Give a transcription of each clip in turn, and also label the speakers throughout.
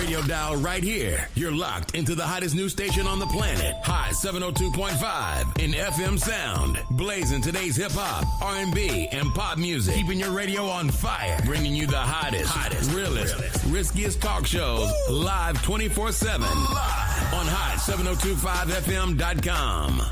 Speaker 1: radio dial right here. You're locked into the hottest news station on the planet. Hot 702.5 in FM sound. Blazing today's hip-hop, R&B, and pop music. Keeping your radio on fire. Bringing you the hottest, realest, riskiest talk shows live 24/7 on hot7025fm.com.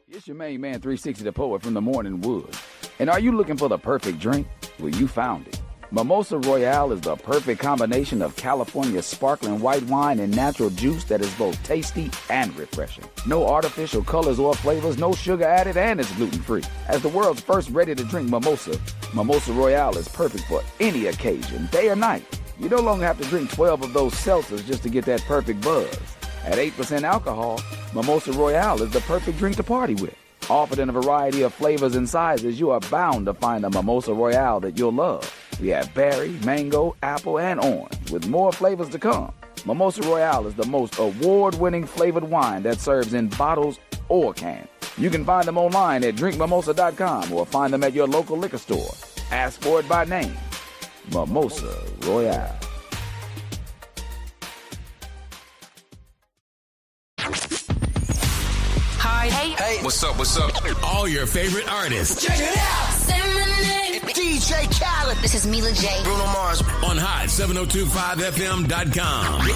Speaker 2: It's your main man, 360 the Poet from the Morning Wood. And are you looking for the perfect drink? Well, you found it. Mimosa Royale is the perfect combination of California sparkling white wine and natural juice that is both tasty and refreshing. No artificial colors or flavors, no sugar added, and it's gluten-free. As the world's first ready-to-drink mimosa, Mimosa Royale is perfect for any occasion, day or night. You no longer have to drink 12 of those seltzers just to get that perfect buzz. At 8% alcohol, Mimosa Royale is the perfect drink to party with. Offered in a variety of flavors and sizes, you are bound to find a Mimosa Royale that you'll love. We have berry, mango, apple, and orange, with more flavors to come. Mimosa Royale is the most award-winning flavored wine that serves in bottles or cans. You can find them online at drinkmimosa.com or find them at your local liquor store. Ask for it by name. Mimosa Royale.
Speaker 3: Hi. Hey.
Speaker 1: What's up? All your favorite artists.
Speaker 3: Check it out. Say my name. DJ Khaled. This is Mila J. Bruno Mars.
Speaker 1: On hot7025fm.com.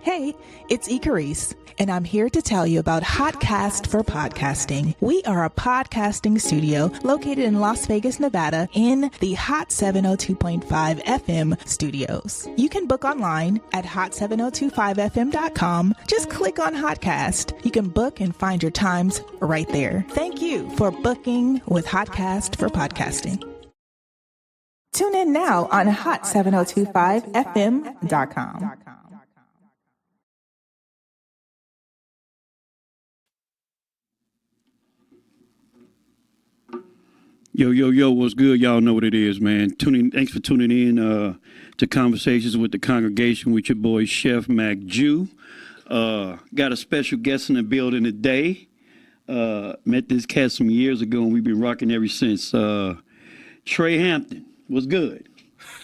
Speaker 4: Hey, it's Icarice, and I'm here to tell you about Hotcast for Podcasting. We are a podcasting studio located in Las Vegas, Nevada, in the Hot 702.5 FM studios. You can book online at hot7025fm.com. Just click on Hotcast. You can book and find your times right there. Thank you for booking with Hotcast for Podcasting. Tune in now on hot7025fm.com.
Speaker 5: Yo, what's good? Y'all know what it is, man. Thanks for tuning in to Conversations with the Congregation with your boy, Chef Mac Jew. Got a special guest in the building today. Met this cat some years ago, and we've been rocking ever since. Trey Hampton, what's good?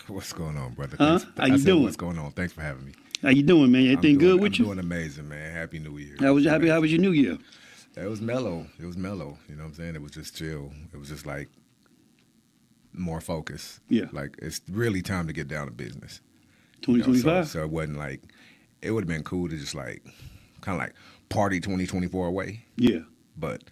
Speaker 6: What's going on, brother?
Speaker 5: How you doing?
Speaker 6: What's going on? Thanks for having me.
Speaker 5: How you doing, man? Everything good with you?
Speaker 6: I'm doing amazing, man. Happy New Year.
Speaker 5: How was your New Year?
Speaker 6: It was mellow. You know what I'm saying? It was just chill. It was just like more focus.
Speaker 5: Yeah.
Speaker 6: Like it's really time to get down to business.
Speaker 5: 2025.
Speaker 6: So it wasn't like, it would have been cool to just like, kind of like party 2024 away.
Speaker 5: Yeah.
Speaker 6: But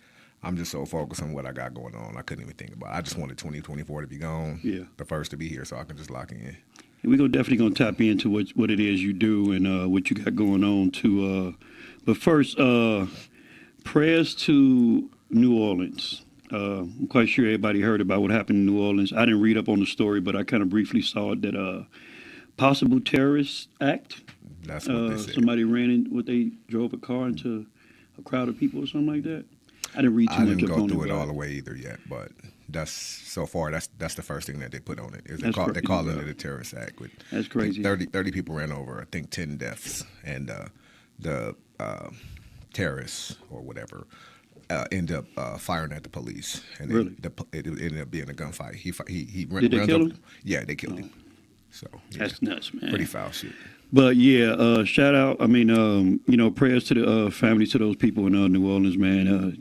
Speaker 6: I'm just so focused on what I got going on. I couldn't even think about it. I just wanted 2024 to be gone.
Speaker 5: Yeah.
Speaker 6: The first to be here so I can just lock in.
Speaker 5: And we're definitely going to tap into what it is you do and what you got going on too. But first, prayers to New Orleans. I'm quite sure everybody heard about what happened in New Orleans. I didn't read up on the story, but I kind of briefly saw it that possible terrorist act.
Speaker 6: That's what they said.
Speaker 5: Somebody they drove a car into a crowd of people or something like that. I didn't read too much up on it.
Speaker 6: I didn't go through it all the way either yet, but that's the first thing that they put on it. They're calling it a terrorist act.
Speaker 5: That's crazy.
Speaker 6: 30 people ran over, I think 10 deaths, and the terrorists or whatever ended up firing at the police, and
Speaker 5: really?
Speaker 6: It ended up being a gunfight. He
Speaker 5: Did they kill him?
Speaker 6: Yeah, they killed him. So yeah,
Speaker 5: that's nuts, man.
Speaker 6: Pretty foul shit.
Speaker 5: But yeah, shout out. I mean, prayers to the families to those people in New Orleans, man.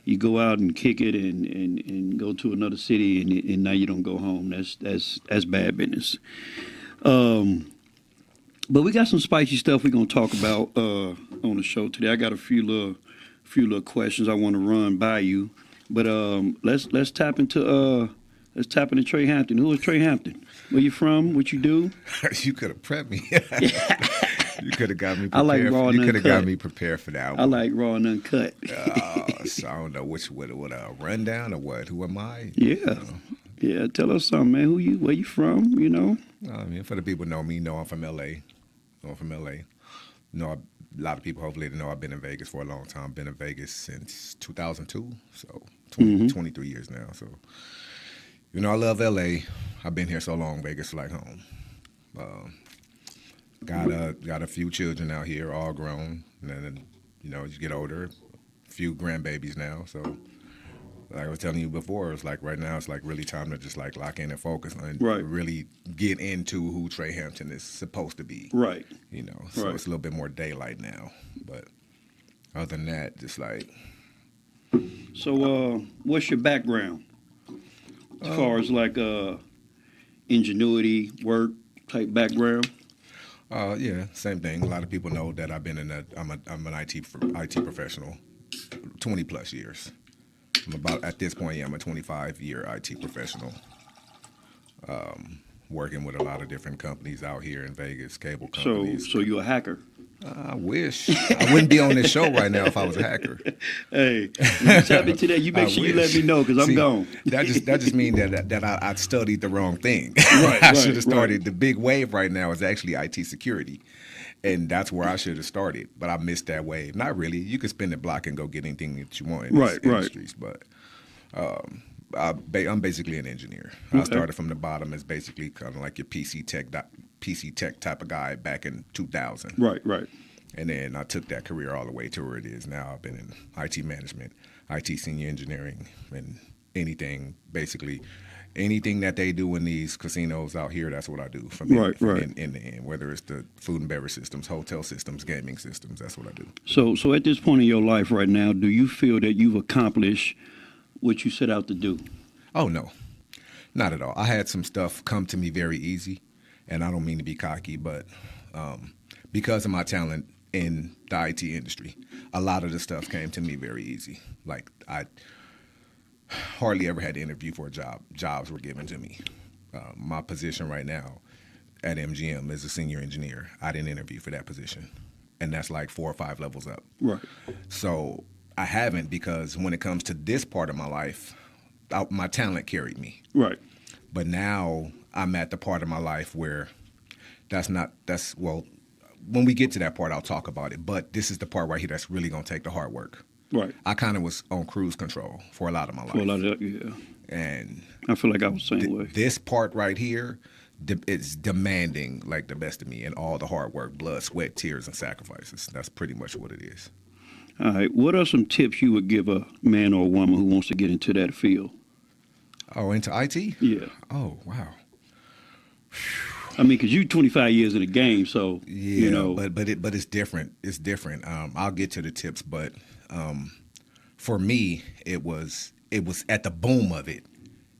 Speaker 5: You go out and kick it and go to another city, and now you don't go home. That's bad business. But we got some spicy stuff we're gonna talk about on the show today. I got a few little questions I want to run by you. But let's tap into Trey Hampton. Who is Trey Hampton? Where you from? What you do?
Speaker 6: You could have prepped me. You could have got me prepared.
Speaker 5: I like raw and
Speaker 6: You could have got
Speaker 5: uncut.
Speaker 6: me prepared for that one.
Speaker 5: I like raw and uncut.
Speaker 6: So I don't know what a rundown or what? Who am I?
Speaker 5: Yeah. Yeah, tell us something, man. Where you from, you know?
Speaker 6: I mean, for the people who know me, know I'm from L.A. Know a lot of people, hopefully, know I've been in Vegas for a long time. Been in Vegas since 2002, so 23 years now. So, I love L.A. I've been here so long, Vegas is like home. Got a few children out here, all grown. And then, you get older, a few grandbabies now. So like I was telling you before, it's like right now it's like really time to just like lock in and focus and
Speaker 5: Right.
Speaker 6: really get into who Trey Hampton is supposed to be.
Speaker 5: Right.
Speaker 6: You know, so
Speaker 5: Right.
Speaker 6: it's a little bit more daylight now. But other than that, just like
Speaker 5: So, what's your background as far as like ingenuity, work type background?
Speaker 6: yeah, same thing. A lot of people know that I've been in I'm an IT professional, 20 plus years. I'm about at this point, yeah, I'm a 25-year IT professional. Working with a lot of different companies out here in Vegas, cable companies.
Speaker 5: So you're a hacker.
Speaker 6: I wish I wouldn't be on this show right now if I was a hacker.
Speaker 5: Hey, when you tap into that, you make
Speaker 6: I
Speaker 5: sure you
Speaker 6: wish.
Speaker 5: let me know because I'm
Speaker 6: See,
Speaker 5: gone.
Speaker 6: That just means that I studied the wrong thing.
Speaker 5: Right,
Speaker 6: I should have
Speaker 5: right.
Speaker 6: started. The big wave right now is actually IT security, and that's where I should have started. But I missed that wave. Not really. You can spin the block and go get anything that you want in
Speaker 5: Right,
Speaker 6: these
Speaker 5: right.
Speaker 6: industries, but. I'm basically an engineer. I started from the bottom as basically kind of like your PC tech type of guy back in 2000.
Speaker 5: Right, right.
Speaker 6: And then I took that career all the way to where it is now. I've been in IT management, IT senior engineering, and anything that they do in these casinos out here, that's what I do from
Speaker 5: Right.
Speaker 6: in the end. Whether it's the food and beverage systems, hotel systems, gaming systems, that's what I do.
Speaker 5: So at this point in your life right now, do you feel that you've accomplished what you set out to do?
Speaker 6: Oh, no, not at all. I had some stuff come to me very easy, and I don't mean to be cocky, but because of my talent in the IT industry, a lot of the stuff came to me very easy. Like I hardly ever had to interview for a job. Jobs were given to me. My position right now at MGM is a senior engineer. I didn't interview for that position, and that's like 4 or 5 levels up.
Speaker 5: Right.
Speaker 6: So I haven't, because when it comes to this part of my life, my talent carried me.
Speaker 5: Right.
Speaker 6: But now I'm at the part of my life where when we get to that part, I'll talk about it. But this is the part right here that's really going to take the hard work.
Speaker 5: Right.
Speaker 6: I kind of was on cruise control for a lot of my life.
Speaker 5: For a lot of yeah.
Speaker 6: And
Speaker 5: I feel like I was the same way.
Speaker 6: this part right here, it's demanding like the best of me and all the hard work, blood, sweat, tears, and sacrifices. That's pretty much what it is.
Speaker 5: All right. What are some tips you would give a man or a woman who wants to get into that field?
Speaker 6: Oh, into IT?
Speaker 5: Yeah.
Speaker 6: Oh, wow.
Speaker 5: I mean, because you're 25 years in the game, so,
Speaker 6: Yeah,
Speaker 5: you know.
Speaker 6: but it's different. It's different. I'll get to the tips, but for me, it was at the boom of it.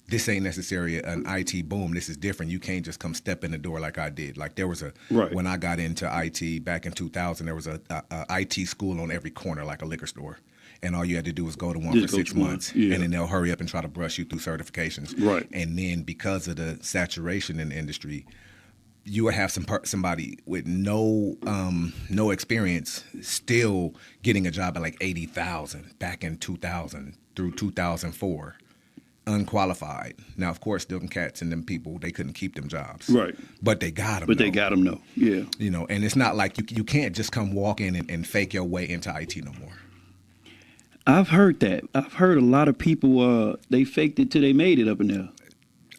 Speaker 6: This ain't necessarily an IT boom. This is different. You can't just come step in the door like I did. Like there was
Speaker 5: Right.
Speaker 6: when I got into IT back in 2000, there was a IT school on every corner, like a liquor store. And all you had to do was go to one
Speaker 5: Just
Speaker 6: for
Speaker 5: go
Speaker 6: 6
Speaker 5: to one,
Speaker 6: months,
Speaker 5: yeah.
Speaker 6: and then they'll hurry up and try to brush you through certifications.
Speaker 5: Right.
Speaker 6: And then because of the saturation in the industry, you would have somebody with no experience still getting a job at like 80,000 back in 2000 through 2004, unqualified. Now, of course, them cats and them people, they couldn't keep them jobs.
Speaker 5: Right.
Speaker 6: But they got them.
Speaker 5: But they got them, though. Yeah.
Speaker 6: You know, and it's not like you can't just come walk in and fake your way into IT no more.
Speaker 5: I've heard that. I've heard a lot of people, they faked it till they made it up in there.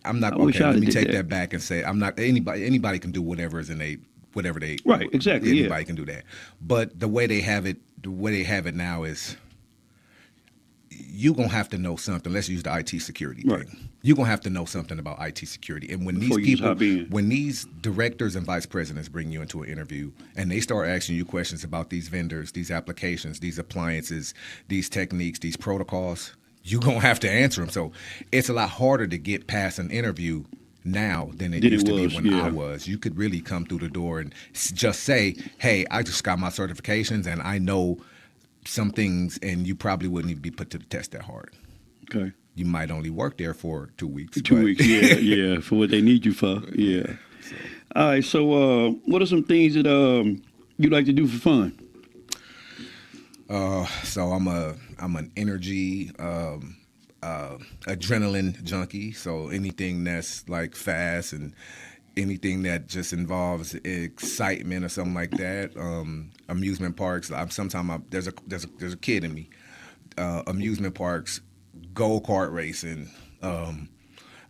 Speaker 6: I'm not
Speaker 5: I wish
Speaker 6: okay.
Speaker 5: I'd
Speaker 6: Let
Speaker 5: have
Speaker 6: me
Speaker 5: did
Speaker 6: take
Speaker 5: that.
Speaker 6: that back and say I'm not anybody. Anybody can do whatever is in whatever they
Speaker 5: Right, exactly, yeah.
Speaker 6: Anybody can do that. But the way they have it now is you gonna have to know something. Let's use the IT security
Speaker 5: Right.
Speaker 6: thing. You're gonna have to know something about IT security. And when
Speaker 5: Before you
Speaker 6: these
Speaker 5: just hop in.
Speaker 6: when these directors and vice presidents bring you into an interview and they start asking you questions about these vendors, these applications, these appliances, these techniques, these protocols, you're gonna have to answer them. So it's a lot harder to get past an interview now than it
Speaker 5: Than it
Speaker 6: used to
Speaker 5: was,
Speaker 6: be when
Speaker 5: yeah.
Speaker 6: I was. You could really come through the door and just say, "Hey, I just got my certifications and I know some things," and you probably wouldn't even be put to the test that hard.
Speaker 5: Okay.
Speaker 6: You might only work there for 2 weeks.
Speaker 5: 2
Speaker 6: but-
Speaker 5: weeks, yeah, yeah, for what they need you for, yeah. All right, so what are some things that you like to do for fun?
Speaker 6: So I'm an energy adrenaline junkie. So anything that's like fast and anything that just involves excitement or something like that. Amusement parks. There's a kid in me. Amusement parks, go-kart racing.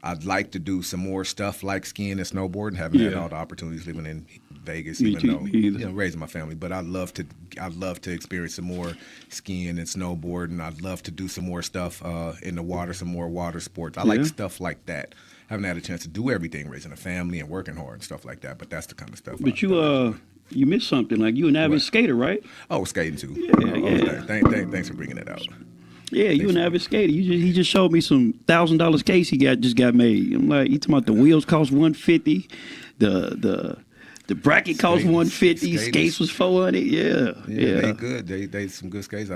Speaker 6: I'd like to do some more stuff like skiing and snowboarding. Haven't had all the opportunities living in Vegas,
Speaker 5: Me
Speaker 6: even
Speaker 5: too,
Speaker 6: though
Speaker 5: me either.
Speaker 6: raising my family. But I'd love to experience some more skiing and snowboarding. I'd love to do some more stuff in the water, some more water sports. I like stuff like that. Haven't had a chance to do everything, raising a family and working hard and stuff like that. But that's the kind of stuff.
Speaker 5: But you missed something. Like you an avid skater, right?
Speaker 6: Oh, skating too.
Speaker 5: Yeah.
Speaker 6: Thanks for bringing that out.
Speaker 5: Yeah, you an avid skater. He just showed me some $1,000 skates he just got made. I'm like, you talking about the wheels cost $150, the bracket cost $150, skates was $400. Yeah.
Speaker 6: They good. They some good skates. I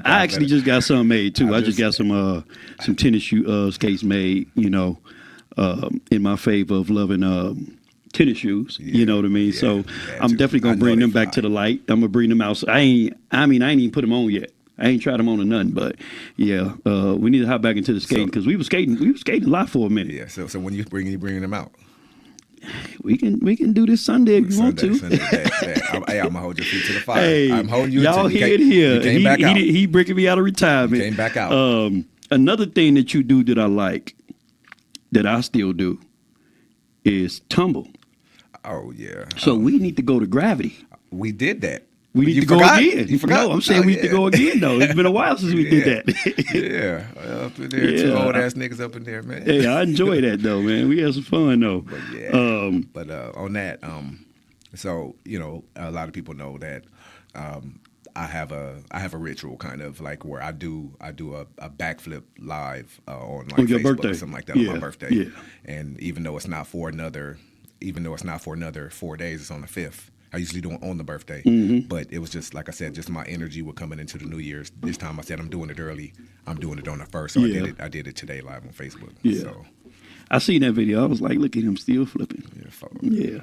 Speaker 5: actually just got some made too. I just got some tennis skates made. You know, in my favor of loving tennis shoes. You know what I mean? So I'm definitely gonna bring them back to the light. I'm gonna bring them out. So I ain't even put them on yet. I ain't tried them on or nothing, but we need to hop back into the skating because we were skating a lot for a minute.
Speaker 6: Yeah. So when you bringing them out?
Speaker 5: We can do this Sunday if you want to.
Speaker 6: Hey, I'm gonna hold your feet to the fire.
Speaker 5: Hey,
Speaker 6: I'm holding you.
Speaker 5: Y'all hear it here. He breaking me out of retirement.
Speaker 6: He came back out.
Speaker 5: Another thing that you do that I like, that I still do, is tumble.
Speaker 6: Oh yeah.
Speaker 5: So we need to go to Gravity.
Speaker 6: We did that.
Speaker 5: We need to go again. You forgot? No, I'm saying we need to go again, though. It's been a while since we did that.
Speaker 6: Up in there, two old ass niggas up in there, man.
Speaker 5: Hey, I enjoy that though, man. We had some fun though.
Speaker 6: But on that, so a lot of people know that I have a ritual kind of like where I do a backflip live on like
Speaker 5: your
Speaker 6: Facebook
Speaker 5: birthday.
Speaker 6: or something like that on my birthday.
Speaker 5: Yeah.
Speaker 6: And even though it's not for another 4 days, it's on the 5th. I usually do it on the birthday, but it was just like I said, just my energy with coming into the New Year's. This time I said I'm doing it early. I'm doing it on the 1st, so I did it today live on Facebook.
Speaker 5: Yeah,
Speaker 6: so.
Speaker 5: I seen that video. I was like, look at him still flipping. Yeah.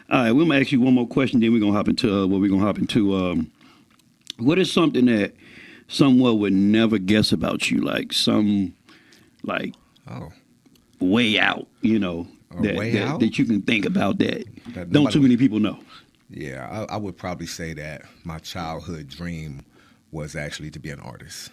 Speaker 5: All right, we're gonna ask you one more question, then we're gonna hop into what we're gonna hop into. What is something that someone would never guess about you, like way out, that you can think about that don't too many people know.
Speaker 6: Yeah, I would probably say that my childhood dream was actually to be an artist.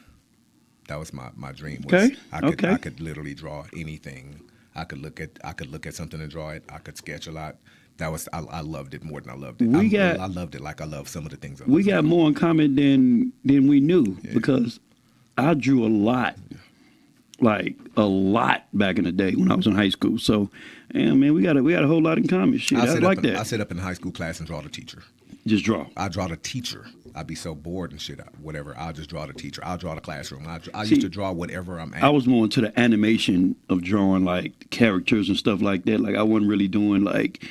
Speaker 6: That was my dream. I could literally draw anything. I could look at something and draw it. I could sketch a lot. That was I loved it more than I loved it. I loved it like I love some of the things.
Speaker 5: We got more in common than we knew because I drew a lot. Like a lot back in the day when I was in high school. So, man, we got a whole lot in common. Shit, I like that.
Speaker 6: I sit up in high school class and draw the teacher.
Speaker 5: Just draw.
Speaker 6: I draw the teacher. I'd be so bored and shit. Whatever. I'll just draw the teacher. I'll draw the classroom. I used to draw whatever I'm at.
Speaker 5: I was more into the animation of drawing like characters and stuff like that. Like I wasn't really doing like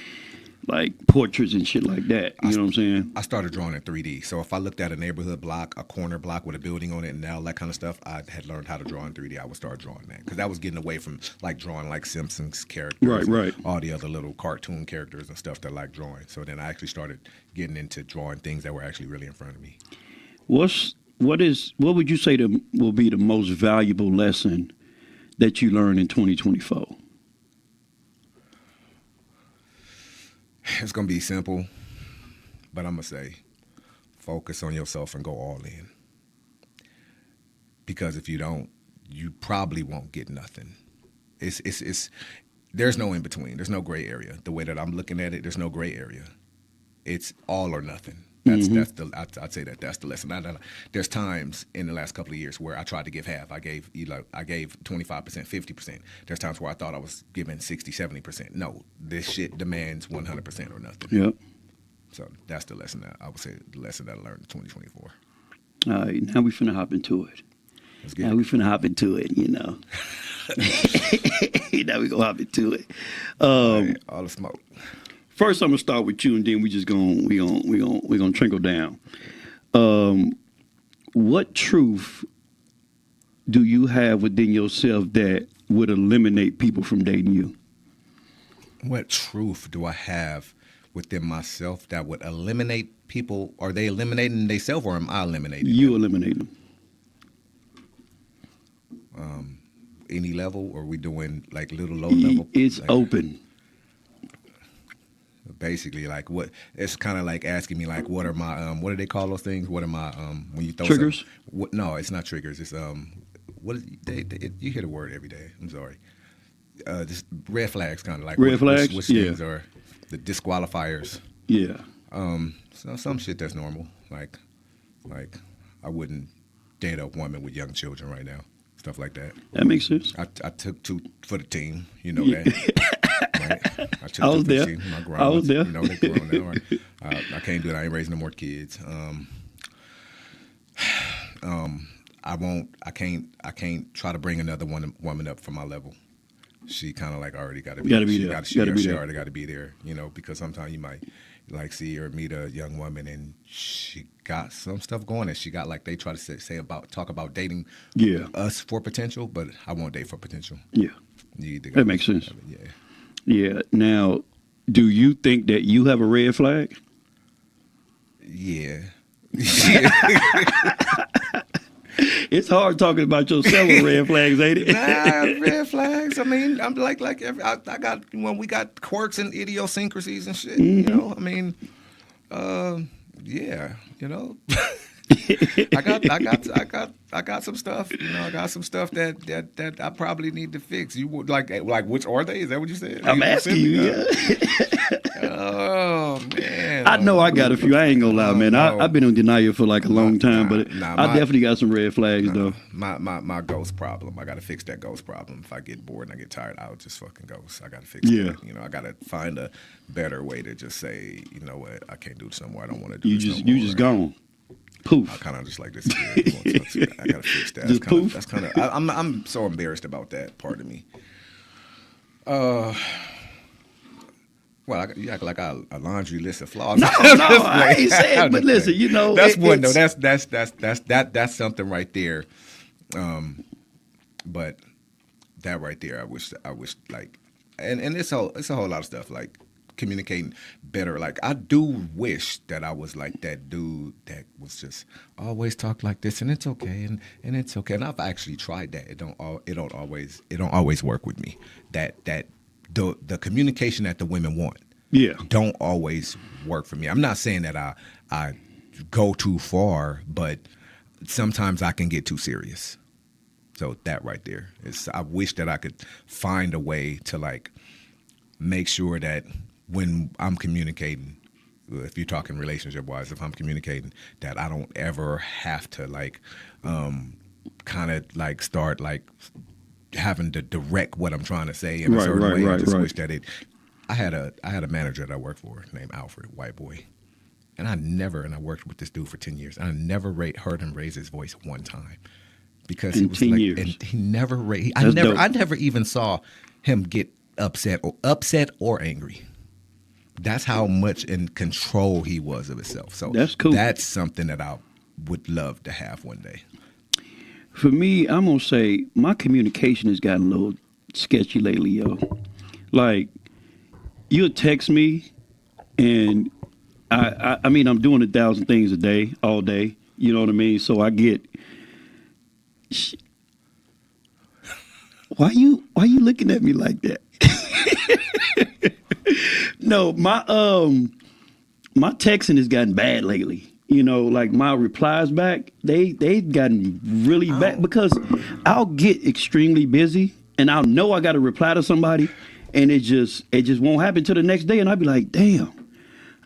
Speaker 5: portraits and shit like that. You know what I'm saying?
Speaker 6: I started drawing in 3D. So if I looked at a neighborhood block, a corner block with a building on it and all that kind of stuff, I had learned how to draw in 3D. I would start drawing that because that was getting away from like drawing like Simpsons characters. Right. All the other little cartoon characters and stuff that I like drawing. So then I actually started getting into drawing things that were actually really in front of me.
Speaker 5: What would you say will be the most valuable lesson that you learned in 2024?
Speaker 6: It's going to be simple, but I'm going to say focus on yourself and go all in. Because if you don't, you probably won't get nothing. There's no in between. There's no gray area. The way that I'm looking at it, there's no gray area. It's all or nothing. I'd say that's the lesson. There's times in the last couple of years where I tried to give half. I gave 25%, 50%. There's times where I thought I was giving 60, 70%. No, this shit demands 100% or nothing.
Speaker 5: Yep.
Speaker 6: So that's the lesson that I would say the lesson that I learned in 2024.
Speaker 5: All right, now we finna hop into it. Now we finna hop into it, you know. Now we gonna hop into it.
Speaker 6: All the smoke.
Speaker 5: First, I'm gonna start with you, and then we gonna trickle down. What truth do you have within yourself that would eliminate people from dating you?
Speaker 6: What truth do I have within myself that would eliminate people? Are they eliminating themselves, or am I eliminating
Speaker 5: you?
Speaker 6: them?
Speaker 5: Eliminate them.
Speaker 6: Any level, or are we doing like little low level?
Speaker 5: It's
Speaker 6: like,
Speaker 5: open.
Speaker 6: Basically, like what? It's kind of like asking me, like, what are my what do they call those things? What are my when you throw
Speaker 5: triggers?
Speaker 6: No, it's not triggers. It's what is you hear the word every day. I'm sorry. Just red flags, kind of like
Speaker 5: red flags.
Speaker 6: Which things are the disqualifiers?
Speaker 5: Yeah.
Speaker 6: So some shit that's normal, like I wouldn't date a woman with young children right now, stuff like that.
Speaker 5: That makes sense.
Speaker 6: I took 2 for the team, you know that. Right? I took
Speaker 5: I was
Speaker 6: 2 for
Speaker 5: there.
Speaker 6: the team. My grown
Speaker 5: I was
Speaker 6: ones,
Speaker 5: there.
Speaker 6: You know, they're grown now. Right? I can't do it. I ain't raising no more kids. I can't try to bring another woman up from my level. She kind of like already got to be there. She already got to be there, you know, because sometimes you might like see or meet a young woman and she got some stuff going and she got like they try to talk about dating us for potential, but I won't date for potential.
Speaker 5: Yeah. That makes sense.
Speaker 6: Yeah.
Speaker 5: Yeah. Now, do you think that you have a red flag?
Speaker 6: Yeah.
Speaker 5: It's hard talking about yourself with red flags, ain't it?
Speaker 6: Nah, red flags. I mean, I'm like I got when we got quirks and idiosyncrasies and shit. You know, I mean, yeah, you know. I got some stuff. You know, I got some stuff that I probably need to fix. You would like which are they? Is that what you said?
Speaker 5: I'm asking you. Yeah.
Speaker 6: Oh man,
Speaker 5: I know I got a few. I ain't gonna lie, man.
Speaker 6: No.
Speaker 5: I've been on denial for like a long time, but I definitely got some red flags though.
Speaker 6: My ghost problem. I got to fix that ghost problem. If I get bored and I get tired, I'll just fucking ghost. I got to fix that. You know, I got to find a better way to just say, you know what, I can't do this no more. I don't want to do this no more.
Speaker 5: You just gone. Poof.
Speaker 6: I kind of just like this. I gotta fix that.
Speaker 5: Just poof.
Speaker 6: That's kind of. I'm so embarrassed about that part of me. Well, you act like a laundry list of flaws.
Speaker 5: No, I ain't saying. But listen, you know,
Speaker 6: that's one. No, that's something right there. But that right there, I wish like, and it's a whole lot of stuff like communicating better. Like I do wish that I was like that dude that was just always talk like this, and it's okay, and it's okay. And I've actually tried that. It don't always work with me. That the communication that the women want, don't always work for me. I'm not saying that I go too far, but sometimes I can get too serious. So that right there is. I wish that I could find a way to like make sure that when I'm communicating, if you're talking relationship-wise, if I'm communicating, that I don't ever have to like kind of like start like having to direct what I'm trying to say in a certain way. I just wish that I had a manager that I worked for named Alfred, white boy, and I worked with this dude for 10 years, and I never heard him raise his voice one time because he was 10 like, years. And he never I never even saw him get upset or angry. That's how much in control he was of himself. So
Speaker 5: that's cool.
Speaker 6: That's something that I would love to have one day.
Speaker 5: For me, I'm going to say my communication has gotten a little sketchy lately, yo. Like, you'll text me, and I mean, I'm doing 1,000 things a day, all day. You know what I mean? So I get... Why you looking at me like that? No, my texting has gotten bad lately. You know, like my replies back, they've gotten really bad because I'll get extremely busy and I'll know I got to reply to somebody, and it just won't happen till the next day, and I'll be like, damn,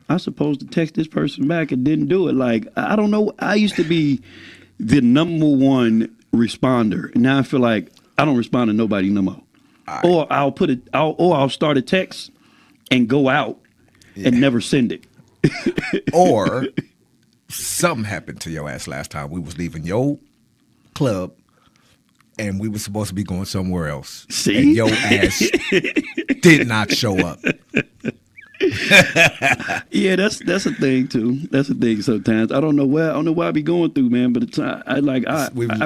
Speaker 5: I was supposed to text this person back and didn't do it. Like, I don't know. I used to be the number one responder, and now I feel like I don't respond to nobody no more. Or I'll start a text and go out and never send it.
Speaker 6: Or something happened to your ass last time. We was leaving your club and we were supposed to be going somewhere else.
Speaker 5: See?
Speaker 6: And your ass did not show up.
Speaker 5: Yeah, that's a thing too. That's a thing sometimes. I don't know why I be going through, man, but I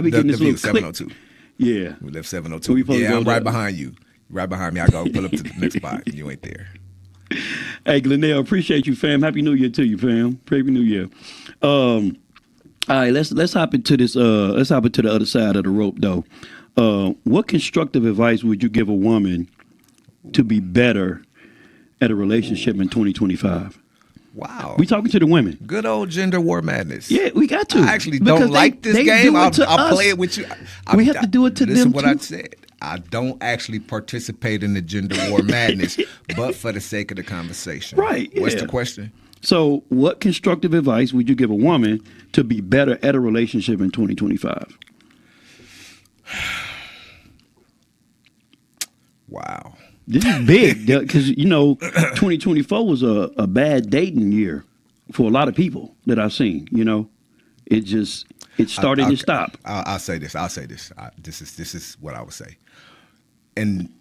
Speaker 5: be getting this little
Speaker 6: 702.
Speaker 5: Click. Yeah.
Speaker 6: We left 702. Yeah, I'm right behind you. Right behind me. I go pull up to the next spot and you ain't there.
Speaker 5: Hey, Glenell, appreciate you, fam. Happy New Year to you, fam. Happy New Year. All right, let's hop into this. Let's hop into the other side of the rope, though. What constructive advice would you give a woman to be better at a relationship in 2025?
Speaker 6: Wow.
Speaker 5: We talking to the women.
Speaker 6: Good old gender war madness.
Speaker 5: Yeah, we got to.
Speaker 6: I actually don't like this game. I'll play it with you.
Speaker 5: We have to do it to them,
Speaker 6: Listen to what
Speaker 5: too.
Speaker 6: I said. I don't actually participate in the gender war madness, but for the sake of the conversation.
Speaker 5: Right.
Speaker 6: What's
Speaker 5: yeah.
Speaker 6: the question?
Speaker 5: So, what constructive advice would you give a woman to be better at a relationship in 2025?
Speaker 6: Wow.
Speaker 5: This is big because, 2024 was a bad dating year for a lot of people that I've seen. It started and stopped.
Speaker 6: I'll say this. This is what I would say. And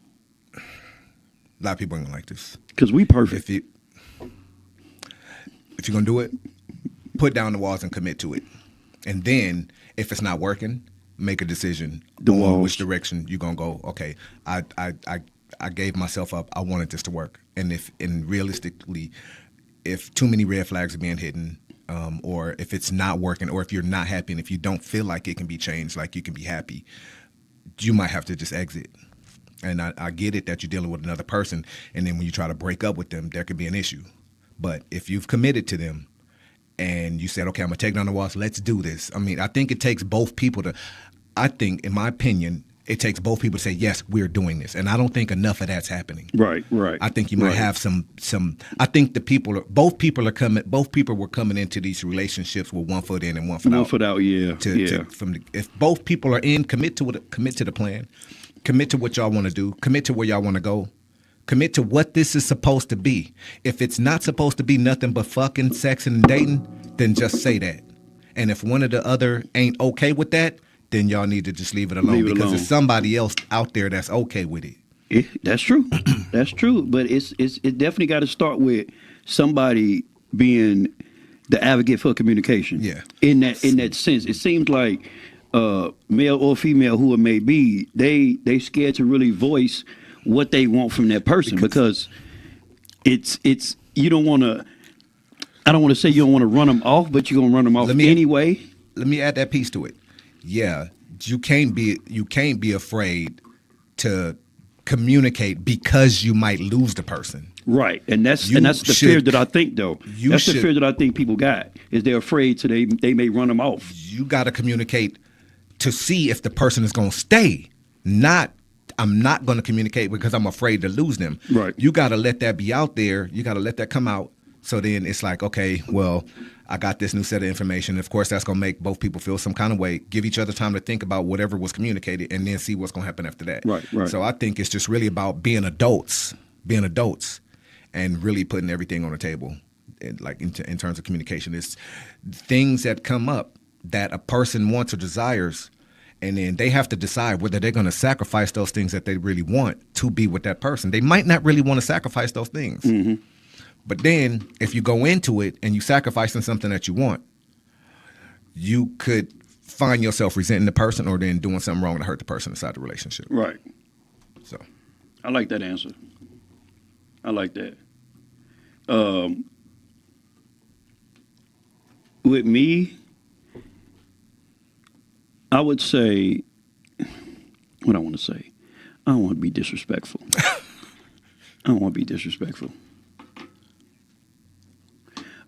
Speaker 6: a lot of people ain't gonna like this.
Speaker 5: Because we perfect.
Speaker 6: If you're going to do it, put down the walls and commit to it. And then, if it's not working, make a decision on which direction you're going to go. Okay, I gave myself up. I wanted this to work. And realistically, if too many red flags are being hidden, or if it's not working, or if you're not happy, and if you don't feel like it can be changed, like you can be happy, you might have to just exit. And I get it that you're dealing with another person, and then when you try to break up with them, there could be an issue. But if you've committed to them and you said, okay, I'm going to take down the walls, let's do this. I mean, I think it takes both people in my opinion, it takes both people to say, yes, we're doing this. And I don't think enough of that's happening.
Speaker 5: Right.
Speaker 6: I think you might have some, I think both people were coming into these relationships with one foot in and one foot out.
Speaker 5: One foot out, yeah.
Speaker 6: If both people are in, commit to the plan, commit to what y'all want to do, commit to where y'all want to go. Commit to what this is supposed to be. If it's not supposed to be nothing but fucking, sexing, and dating, then just say that. And if one or the other ain't okay with that, then y'all need to just leave it alone. Because there's somebody else out there that's okay with it.
Speaker 5: Yeah, that's true. That's true. But it definitely got to start with somebody being the advocate for communication.
Speaker 6: Yeah.
Speaker 5: In that sense, it seems like male or female, who it may be, they scared to really voice what they want from that person because it's you don't want to. I don't want to say you don't want to run them off, but you're gonna run them off anyway.
Speaker 6: Let me add that piece to it. Yeah, you can't be afraid to communicate because you might lose the person.
Speaker 5: Right, and that's the fear that I think though. The fear that I think people got is they're afraid they may run them off.
Speaker 6: You got to communicate to see if the person is going to stay. I'm not going to communicate because I'm afraid to lose them.
Speaker 5: Right.
Speaker 6: You got to let that be out there. You got to let that come out. So then it's like, okay, well, I got this new set of information. Of course, that's going to make both people feel some kind of way. Give each other time to think about whatever was communicated and then see what's going to happen after that.
Speaker 5: Right.
Speaker 6: So I think it's just really about being adults and really putting everything on the table, in terms of communication. It's things that come up that a person wants or desires, and then they have to decide whether they're going to sacrifice those things that they really want to be with that person. They might not really want to sacrifice those things. Mm-hmm. But then if you go into it and you sacrificing something that you want, you could find yourself resenting the person or then doing something wrong to hurt the person inside the relationship.
Speaker 5: Right.
Speaker 6: So
Speaker 5: I like that answer. I like that. With me, I would say, what I want to say, I don't want to be disrespectful.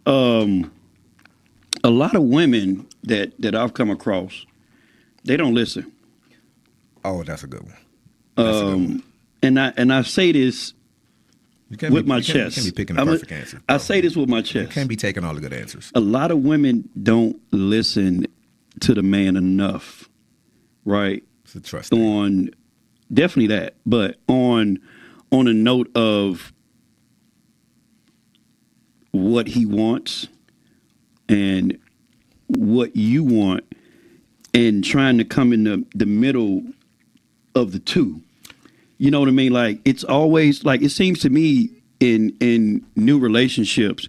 Speaker 5: A lot of women that I've come across, they don't listen.
Speaker 6: Oh, that's a good one.
Speaker 5: And I say this with my chest.
Speaker 6: You can't be picking the perfect answer.
Speaker 5: I say this with my chest.
Speaker 6: You can't be taking all the good answers.
Speaker 5: A lot of women don't listen to the man enough, right?
Speaker 6: It's a trust thing.
Speaker 5: On definitely that, but on a note of what he wants and what you want, and trying to come in the middle of the two. You know what I mean? Like, it's always like, it seems to me in new relationships,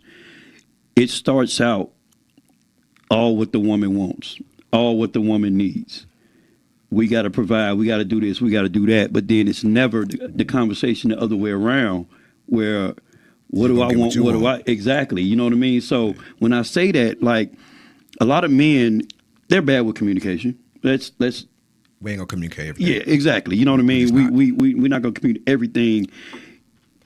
Speaker 5: it starts out all what the woman wants, all what the woman needs. We got to provide, we got to do this, we got to do that. But then it's never the conversation the other way around, where what do I want? What do I exactly? You know what I mean? So when I say that, like, a lot of men, they're bad with communication. Let's
Speaker 6: we ain't gonna communicate everything.
Speaker 5: Yeah, exactly. You know what I mean? We're not gonna communicate everything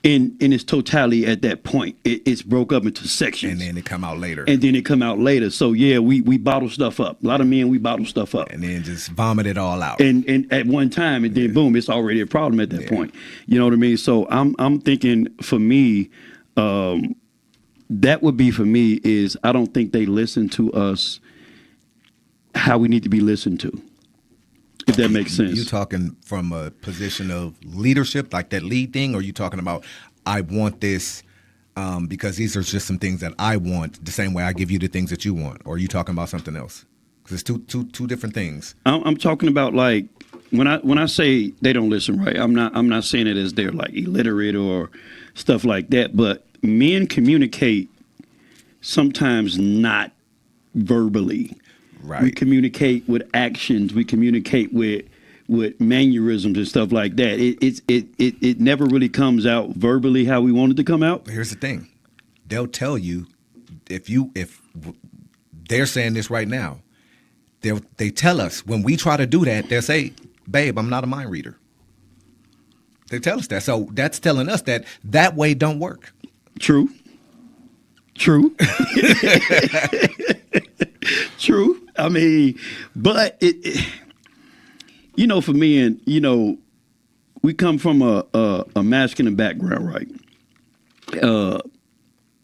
Speaker 5: in its totality at that point. It's broke up into sections.
Speaker 6: And then it come out later.
Speaker 5: So yeah, we bottle stuff up. A lot of men, we bottle stuff up.
Speaker 6: And then just vomit it all out.
Speaker 5: And at one time, and then boom, it's already a problem at that point. You know what I mean? So I'm thinking, for me, that would be, for me, is I don't think they listen to us how we need to be listened to, if that makes sense.
Speaker 6: You talking from a position of leadership, like that lead thing, or you talking about, I want this because these are just some things that I want, the same way I give you the things that you want, or are you talking about something else? Because it's two different things.
Speaker 5: I'm talking about, like, when I say they don't listen, right, I'm not saying it as they're like illiterate or stuff like that, but men communicate sometimes not verbally.
Speaker 6: Right.
Speaker 5: We communicate with actions. We communicate with mannerisms and stuff like that. It never really comes out verbally how we want it to come out.
Speaker 6: Here's the thing. They'll tell you, if they're saying this right now, they tell us when we try to do that, they'll say, babe, I'm not a mind reader. They tell us that. So that's telling us that way don't work.
Speaker 5: True. True. I mean, but it you know, for me, and you know, we come from a masculine background, right?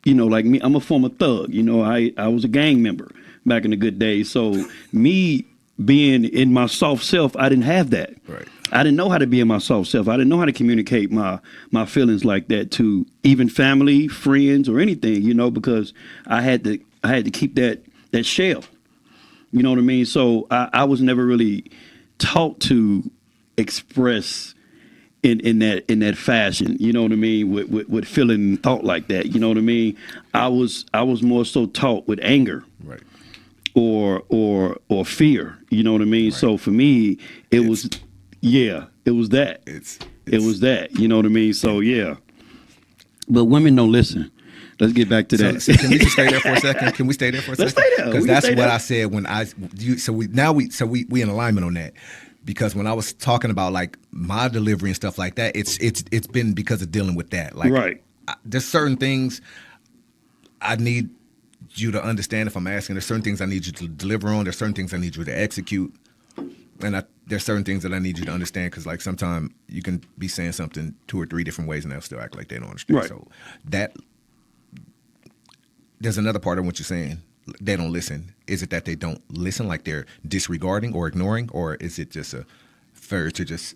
Speaker 5: You know, like me, I'm a former thug. You know, I was a gang member back in the good days. So me being in my soft self, I didn't have that.
Speaker 6: Right.
Speaker 5: I didn't know how to be in my soft self. I didn't know how to communicate my feelings like that to even family, friends, or anything, you know, because I had to keep that shell. You know what I mean? So I was never really taught to express in that fashion. You know what I mean? With feeling and thought like that. You know what I mean? I was more so taught with anger.
Speaker 6: Right.
Speaker 5: Or fear. You know what I mean? Right. So for me, it was that. It was that. You know what I mean? So yeah. But women don't listen. Let's get back to that.
Speaker 6: So can we just stay there for a second? Can we stay there for a second?
Speaker 5: Let's stay there.
Speaker 6: Because that's what I said when we in alignment on that. Because when I was talking about like my delivery and stuff like that, it's been because of dealing with that. Like,
Speaker 5: right.
Speaker 6: There's certain things I need you to understand if I'm asking. There's certain things I need you to deliver on. There's certain things I need you to execute. And there's certain things that I need you to understand, because like sometimes you can be saying something 2 or 3 different ways and they'll still act like they don't understand.
Speaker 5: Right.
Speaker 6: So there's another part of what you're saying. They don't listen. Is it that they don't listen, like they're disregarding or ignoring, or is it just a fair to just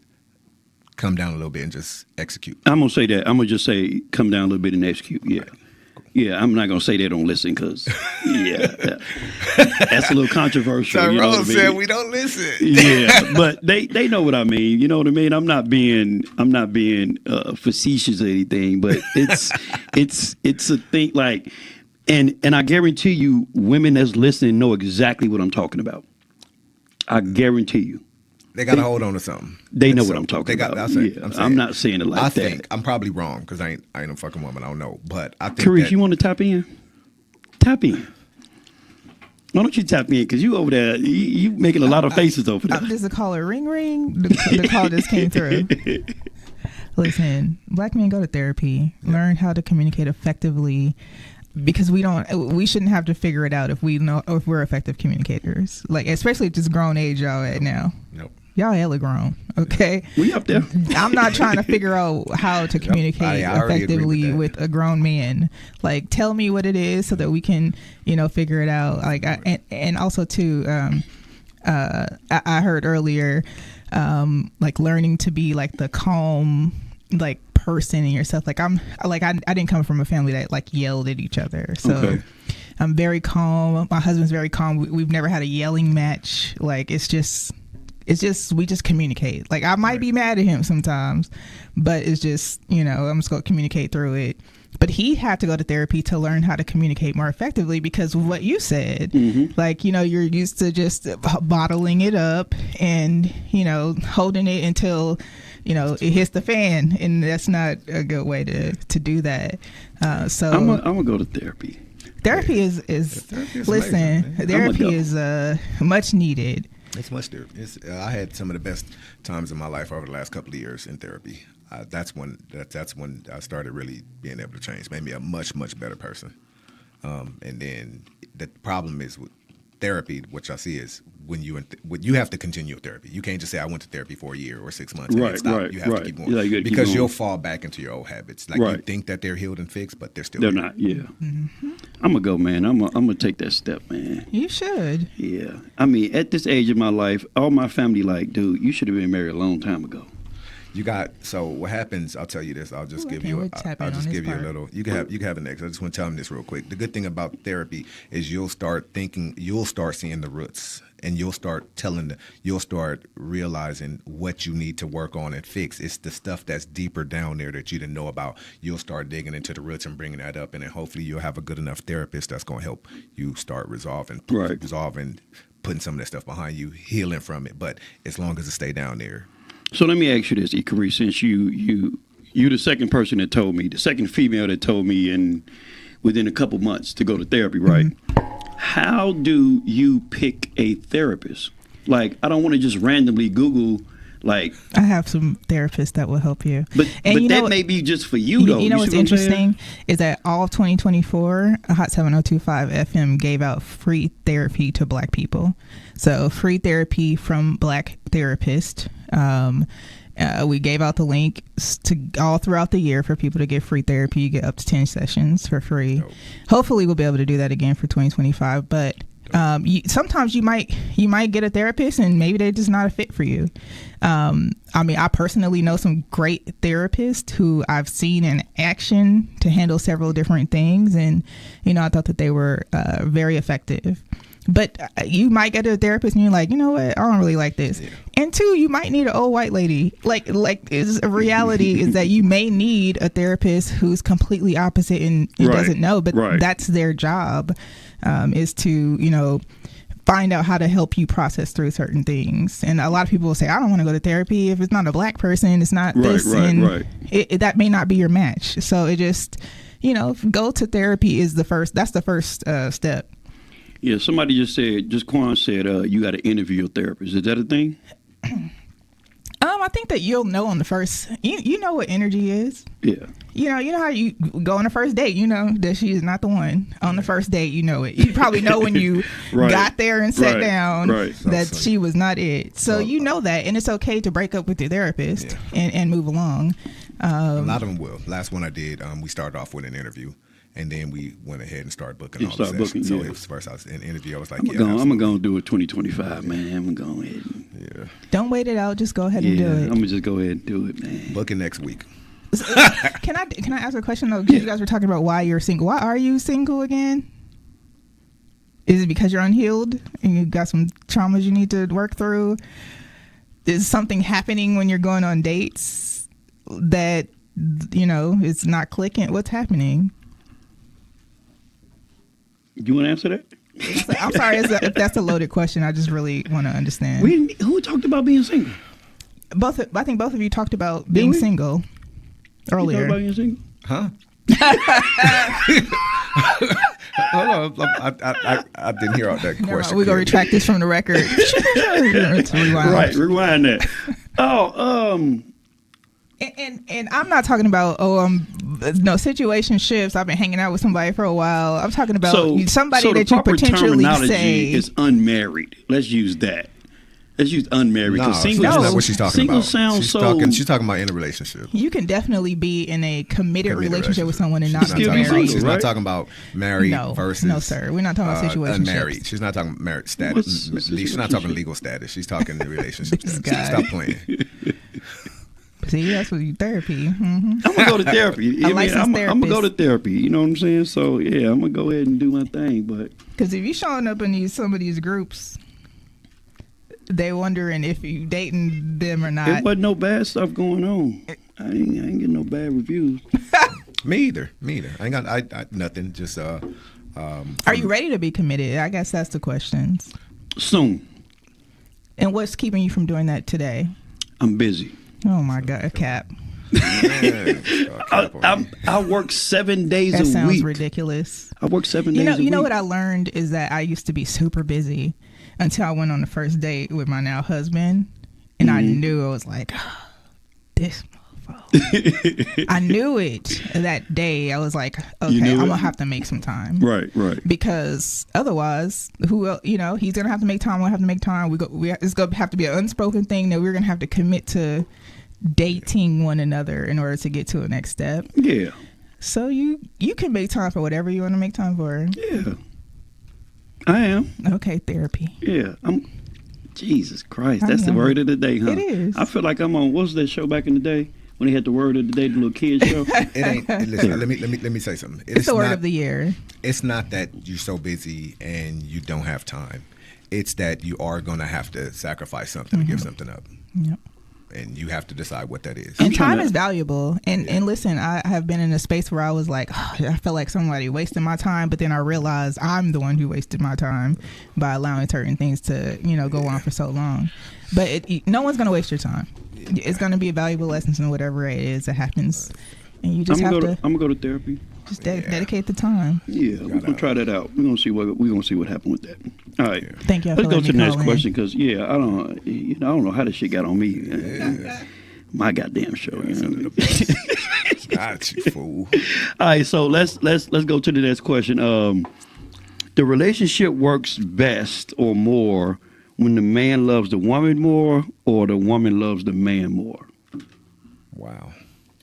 Speaker 6: come down a little bit and just execute?
Speaker 5: I'm going to say that. I'm going to just say come down a little bit and execute. Yeah. Right. Yeah, I'm not going to say they don't listen because, that's a little controversial.
Speaker 6: Tyrone,
Speaker 5: you know what I mean?
Speaker 6: said we don't listen.
Speaker 5: Yeah, but they know what I mean. You know what I mean? I'm not being facetious or anything, but it's a thing like, and I guarantee you, women that's listening know exactly what I'm talking about. I guarantee you.
Speaker 6: They got to hold on to something.
Speaker 5: They know what I'm talking about. I'm not saying it like that.
Speaker 6: I think I'm probably wrong because I ain't a fucking woman. I don't know, but I think.
Speaker 5: Carice, you want to tap in? Tap in. Why don't you tap in? Because you over there, you making a lot of faces over there.
Speaker 4: Does the caller ring? The call just came through. Listen, black men go to therapy, learn how to communicate effectively. Because we shouldn't have to figure it out if we're effective communicators. Like, especially at this grown age y'all at now.
Speaker 6: Nope.
Speaker 4: Y'all hella grown, okay?
Speaker 5: We up there.
Speaker 4: I'm not trying to figure out how to communicate effectively with a grown man. Like, tell me what it is so that we can, figure it out. Like, and also too, I heard earlier, like learning to be like the calm, like person in yourself. Like I didn't come from a family that like yelled at each other, so okay. I'm very calm. My husband's very calm. We've never had a yelling match. Like it's just we just communicate. Like I might be mad at him sometimes, but it's just I'm just gonna communicate through it. But he had to go to therapy to learn how to communicate more effectively because of what you said. Mm-hmm. Like, you're used to just bottling it up and, holding it until, it hits the fan. And that's not a good way to do that. So
Speaker 5: I'm gonna go to therapy.
Speaker 4: Therapy is listen, therapy is much needed.
Speaker 6: It's much needed. I had some of the best times in my life over the last couple of years in therapy. that's when I started really being able to change. Made me a much better person. And then the problem is with therapy, which I see is when you have to continue therapy. You can't just say I went to therapy for a year or 6 months. And stop. You have to keep going because you'll fall back into your old habits. Like you think that they're healed and fixed, but they're
Speaker 5: here.
Speaker 6: not.
Speaker 5: Yeah. Mm-hmm. I'm gonna go, man. I'm gonna take that step, man.
Speaker 4: You should.
Speaker 5: Yeah. I mean, at this age of my life, all my family like, dude, you should have been married a long time ago.
Speaker 6: So what happens? I'll tell you this. I'll just give you a little. You can have the next. I just want to tell them this real quick. The good thing about therapy is you'll start seeing the roots, and you'll start realizing what you need to work on and fix. It's the stuff that's deeper down there that you didn't know about. You'll start digging into the roots and bringing that up, and then hopefully you'll have a good enough therapist that's going to help you start resolving, putting some of that stuff behind you, healing from it. But as long as it stay down there.
Speaker 5: So let me ask you this, Ikari, since you the second person that told me, the second female that told me within a couple months to go to therapy, right? Mm-hmm. How do you pick a therapist? Like, I don't want to just randomly Google, like... I
Speaker 4: have some therapists that will help you.
Speaker 5: But that may be just for you, though.
Speaker 4: You know what's interesting is that all of 2024, Hot 7025 FM gave out free therapy to Black people. So free therapy from Black therapists. We gave out the link to all throughout the year for people to get free therapy. You get up to 10 sessions for free. Dope. Hopefully we'll be able to do that again for 2025. But sometimes you might get a therapist and maybe they're just not a fit for you. I mean, I personally know some great therapists who I've seen in action to handle several different things. And, I thought that they were very effective. But you might get a therapist and you're like, you know what, I don't really like this. Yeah. And two, you might need an old white lady. Like is a reality is that you may need a therapist who's completely opposite and doesn't know, but that's their job, is to, find out how to help you process through certain things. And a lot of people will say, I don't want to go to therapy if it's not a Black person, it's not this. That may not be your match. So it just, go to therapy that's the first step.
Speaker 5: Yeah, somebody Quan said, you got to interview your therapist. Is that a thing?
Speaker 4: I think that you'll know on the first, you know what energy is.
Speaker 5: Yeah. You
Speaker 4: know how you go on a first date, that she is not the one. On the first date, you know it. You probably know when you got there and sat down that she was not it. So you know that, and it's okay to break up with your therapist and move along.
Speaker 6: A lot of them will. Last one I did, we started off with an interview. And then we went ahead and started booking all the sessions. So it was first I was in an interview. I was like,
Speaker 5: I'm going to do it 2025, man. I'm going to go ahead.
Speaker 4: Don't wait it out. Just go ahead and do it.
Speaker 5: I'm going to just go ahead and do it, man.
Speaker 6: Booking next week.
Speaker 4: Can I ask a question, though? Because you guys were talking about why you're single. Why are you single again? Is it because you're unhealed and you got some traumas you need to work through? Is something happening when you're going on dates that, it's not clicking? What's happening?
Speaker 5: You want to answer that?
Speaker 4: I'm sorry if that's a loaded question. I just really want to understand.
Speaker 5: Who talked about being single?
Speaker 4: I think both of you talked about being single earlier.
Speaker 5: You talked about being single?
Speaker 6: Huh? Hold on. I didn't hear all that question.
Speaker 4: We're going to retract this from the record.
Speaker 5: Rewind that.
Speaker 4: And I'm not talking about situationships. I've been hanging out with somebody for a while. I'm talking about somebody that you potentially say
Speaker 5: is unmarried. Let's use that. Let's use unmarried.
Speaker 6: No,
Speaker 5: single,
Speaker 6: that's not what she's talking
Speaker 5: single
Speaker 6: about.
Speaker 5: Sounds
Speaker 6: she's talking about in a relationship.
Speaker 4: You can definitely be in a committed relationship with someone and not be married.
Speaker 6: She's not talking about married versus.
Speaker 4: No, sir. We're not talking about situationships.
Speaker 6: Unmarried. She's not talking married status. She's not talking legal status. She's talking the relationship status. Stop playing.
Speaker 4: See, that's what you therapy. Mm-hmm.
Speaker 5: I'm gonna go to therapy. I'm gonna go to therapy. You know what I'm saying? So yeah, I'm gonna go ahead and do my thing. But
Speaker 4: because if you showing up in some of these groups, they wondering if you dating them or not.
Speaker 5: There wasn't no bad stuff going on. I ain't getting no bad reviews.
Speaker 6: Me either. I ain't got nothing. Just
Speaker 4: Are you ready to be committed? I guess that's the question.
Speaker 5: Soon.
Speaker 4: And what's keeping you from doing that today?
Speaker 5: I'm busy.
Speaker 4: Oh my God, Cap.
Speaker 5: I work 7 days a week.
Speaker 4: That sounds ridiculous.
Speaker 5: I work 7 days a week.
Speaker 4: You know what I learned is that I used to be super busy until I went on the first date with my now husband. And I knew, I was like, this I knew it that day. I was like, okay, I'm gonna have to make some time.
Speaker 5: Right.
Speaker 4: Because otherwise, who else, he's gonna have to make time. We'll have to make time. It's gonna have to be an unspoken thing that we're gonna have to commit to dating one another in order to get to the next step.
Speaker 5: Yeah.
Speaker 4: So you can make time for whatever you want to make time for.
Speaker 5: Yeah. I am.
Speaker 4: Okay, therapy.
Speaker 5: Yeah. Jesus Christ. That's the word of the day, huh?
Speaker 4: It is.
Speaker 5: I feel like I'm on, what was that show back in the day? When they had the word of the day, the little kids show.
Speaker 6: It ain't. Listen, let me say something.
Speaker 4: It's the word of the year.
Speaker 6: It's not that you're so busy and you don't have time. It's that you are going to have to sacrifice something to give something up.
Speaker 4: Yep.
Speaker 6: And you have to decide what that is.
Speaker 4: And time is valuable. And listen, I have been in a space where I was like, I felt like somebody wasted my time, but then I realized I'm the one who wasted my time by allowing certain things to, go on for so long. But no one's going to waste your time. It's going to be a valuable lesson in whatever it is that happens. And you just I'm going
Speaker 5: to go to therapy.
Speaker 4: Just dedicate the time.
Speaker 5: Yeah, we're going to try that out. We're going to see what happened with that. All right.
Speaker 4: Thank you.
Speaker 5: Let's go to the next question because, I don't know how this shit got on me. My goddamn show.
Speaker 6: Got you, fool.
Speaker 5: All right, so let's go to the next question. The relationship works best or more when the man loves the woman more or the woman loves the man more.
Speaker 6: Wow.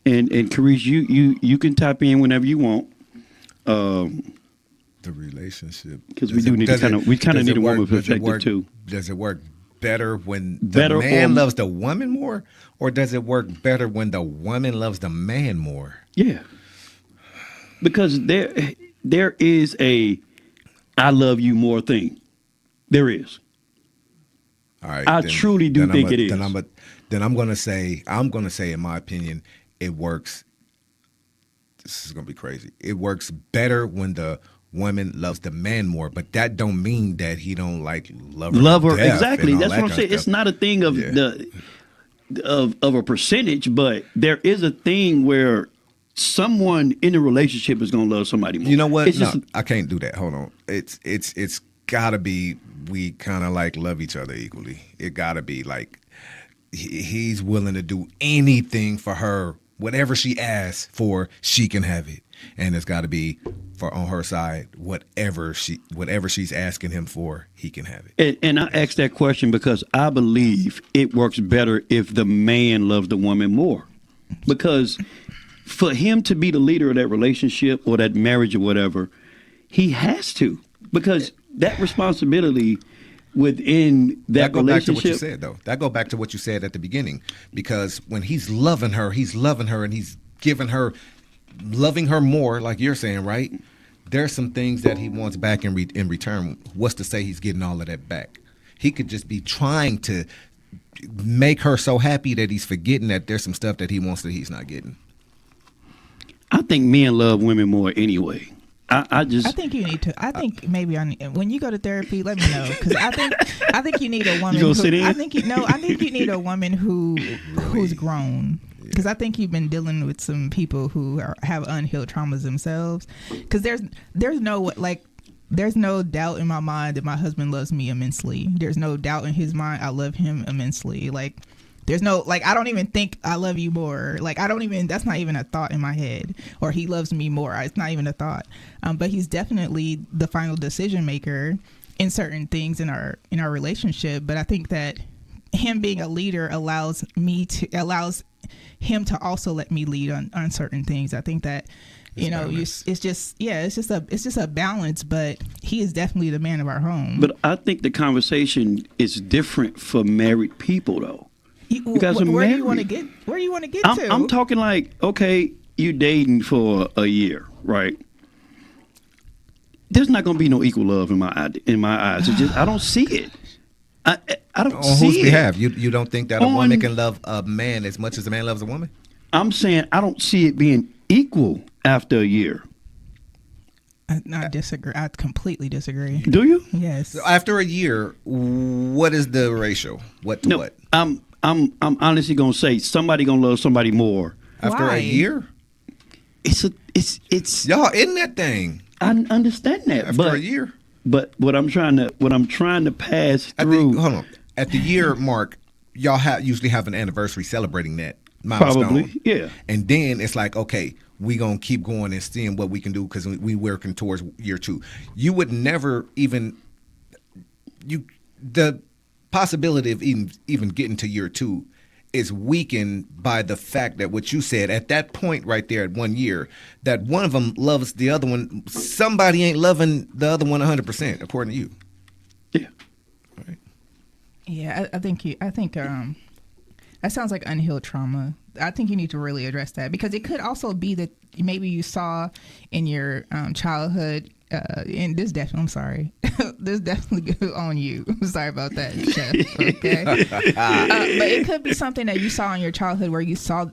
Speaker 5: And Carice, you can tap in whenever you want.
Speaker 6: The relationship,
Speaker 5: because we need a woman perspective too.
Speaker 6: Does it work better when the man loves the woman more, or does it work better when the woman loves the man more?
Speaker 5: Yeah, because there is a I love you more thing. There is.
Speaker 6: All right,
Speaker 5: I truly do think it is.
Speaker 6: Then I'm gonna say, in my opinion, it works. This is gonna be crazy. It works better when the woman loves the man more, but that don't mean that he don't love her.
Speaker 5: Exactly. That's what I'm saying. It's not a thing of of a percentage, but there is a thing where someone in a relationship is gonna love somebody more.
Speaker 6: You know what? I can't do that. Hold on. It's gotta be we kind of love each other equally. It gotta be like he's willing to do anything for her. Whatever she asks for, she can have it, and it's got to be on her side. Whatever she's asking him for, he can have it.
Speaker 5: And I asked that question because I believe it works better if the man loves the woman more, because for him to be the leader of that relationship or that marriage or whatever, he has to, because that responsibility within that
Speaker 6: go
Speaker 5: relationship.
Speaker 6: Back to what you said, though. That go back to what you said at the beginning, because when he's loving her and he's giving her, loving her more, like you're saying, right? There's some things that he wants back in return. What's to say he's getting all of that back? He could just be trying to make her so happy that he's forgetting that there's some stuff that he wants that he's not getting.
Speaker 5: I think men love women more anyway. I think
Speaker 4: you need to. I think maybe when you go to therapy, let me know, because I think you need a woman.
Speaker 5: You gonna sit in?
Speaker 4: I think you need a woman who's grown. Because I think you've been dealing with some people who have unhealed traumas themselves. Because there's no doubt in my mind that my husband loves me immensely. There's no doubt in his mind I love him immensely. There's no, I don't even think I love you more. That's not even a thought in my head. Or he loves me more. It's not even a thought. But he's definitely the final decision maker in certain things in our relationship. But I think that him being a leader allows him to also let me lead on certain things. I think that, it's just a balance, but he is definitely the man of our home.
Speaker 5: But I think the conversation is different for married people, though.
Speaker 4: Where do you want to get to?
Speaker 5: I'm talking okay, you dating for a year, right? There's not going to be no equal love in my eyes. It's just, I don't see it. I don't see it.
Speaker 6: On whose behalf? You don't think that a woman can love a man as much as a man loves a woman?
Speaker 5: I'm saying I don't see it being equal after a year.
Speaker 4: I disagree. I completely disagree.
Speaker 5: Do you?
Speaker 4: Yes.
Speaker 6: So after a year, what is the ratio? What to what?
Speaker 5: I'm honestly gonna say somebody gonna love somebody more
Speaker 6: after a year.
Speaker 5: It's
Speaker 6: y'all in that thing.
Speaker 5: I understand that
Speaker 6: after a year.
Speaker 5: But what I'm trying to pass through.
Speaker 6: Hold on. At the year mark, y'all usually have an anniversary celebrating that. milestone.
Speaker 5: Probably, yeah.
Speaker 6: And then it's like, okay, we gonna keep going and seeing what we can do because we working towards year 2. You would never even the possibility of even getting to year 2 is weakened by the fact that what you said at that point right there at 1 year, that one of them loves the other one. Somebody ain't loving the other one 100%, according to you.
Speaker 5: Yeah.
Speaker 6: All right.
Speaker 4: Yeah, I think that sounds like unhealed trauma. I think you need to really address that, because it could also be that maybe you saw in your childhood. And this definitely, I'm sorry, this definitely on you. I'm sorry about that, Chef. Okay, but it could be something that you saw in your childhood where you saw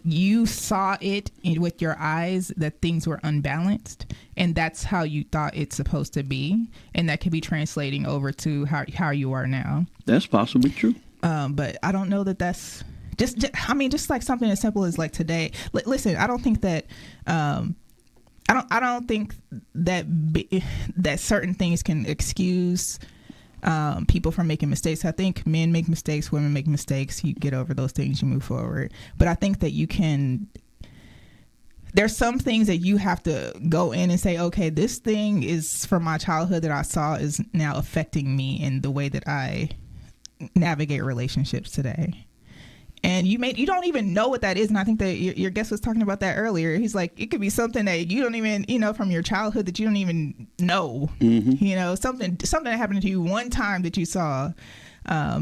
Speaker 4: it with your eyes that things were unbalanced, and that's how you thought it's supposed to be, and that could be translating over to how you are now. That's
Speaker 5: possibly true.
Speaker 4: But I don't know that that's just like something as simple as like today. Listen, I don't think that. I don't think that that certain things can excuse people from making mistakes. I think men make mistakes, women make mistakes. You get over those things, you move forward. But I think that you can. There's some things that you have to go in and say, okay, this thing is from my childhood that I saw is now affecting me in the way that I navigate relationships today. And you don't even know what that is. And I think that your guest was talking about that earlier. He's like, it could be something that you don't even, from your childhood that you don't even know, something that happened to you one time that you saw.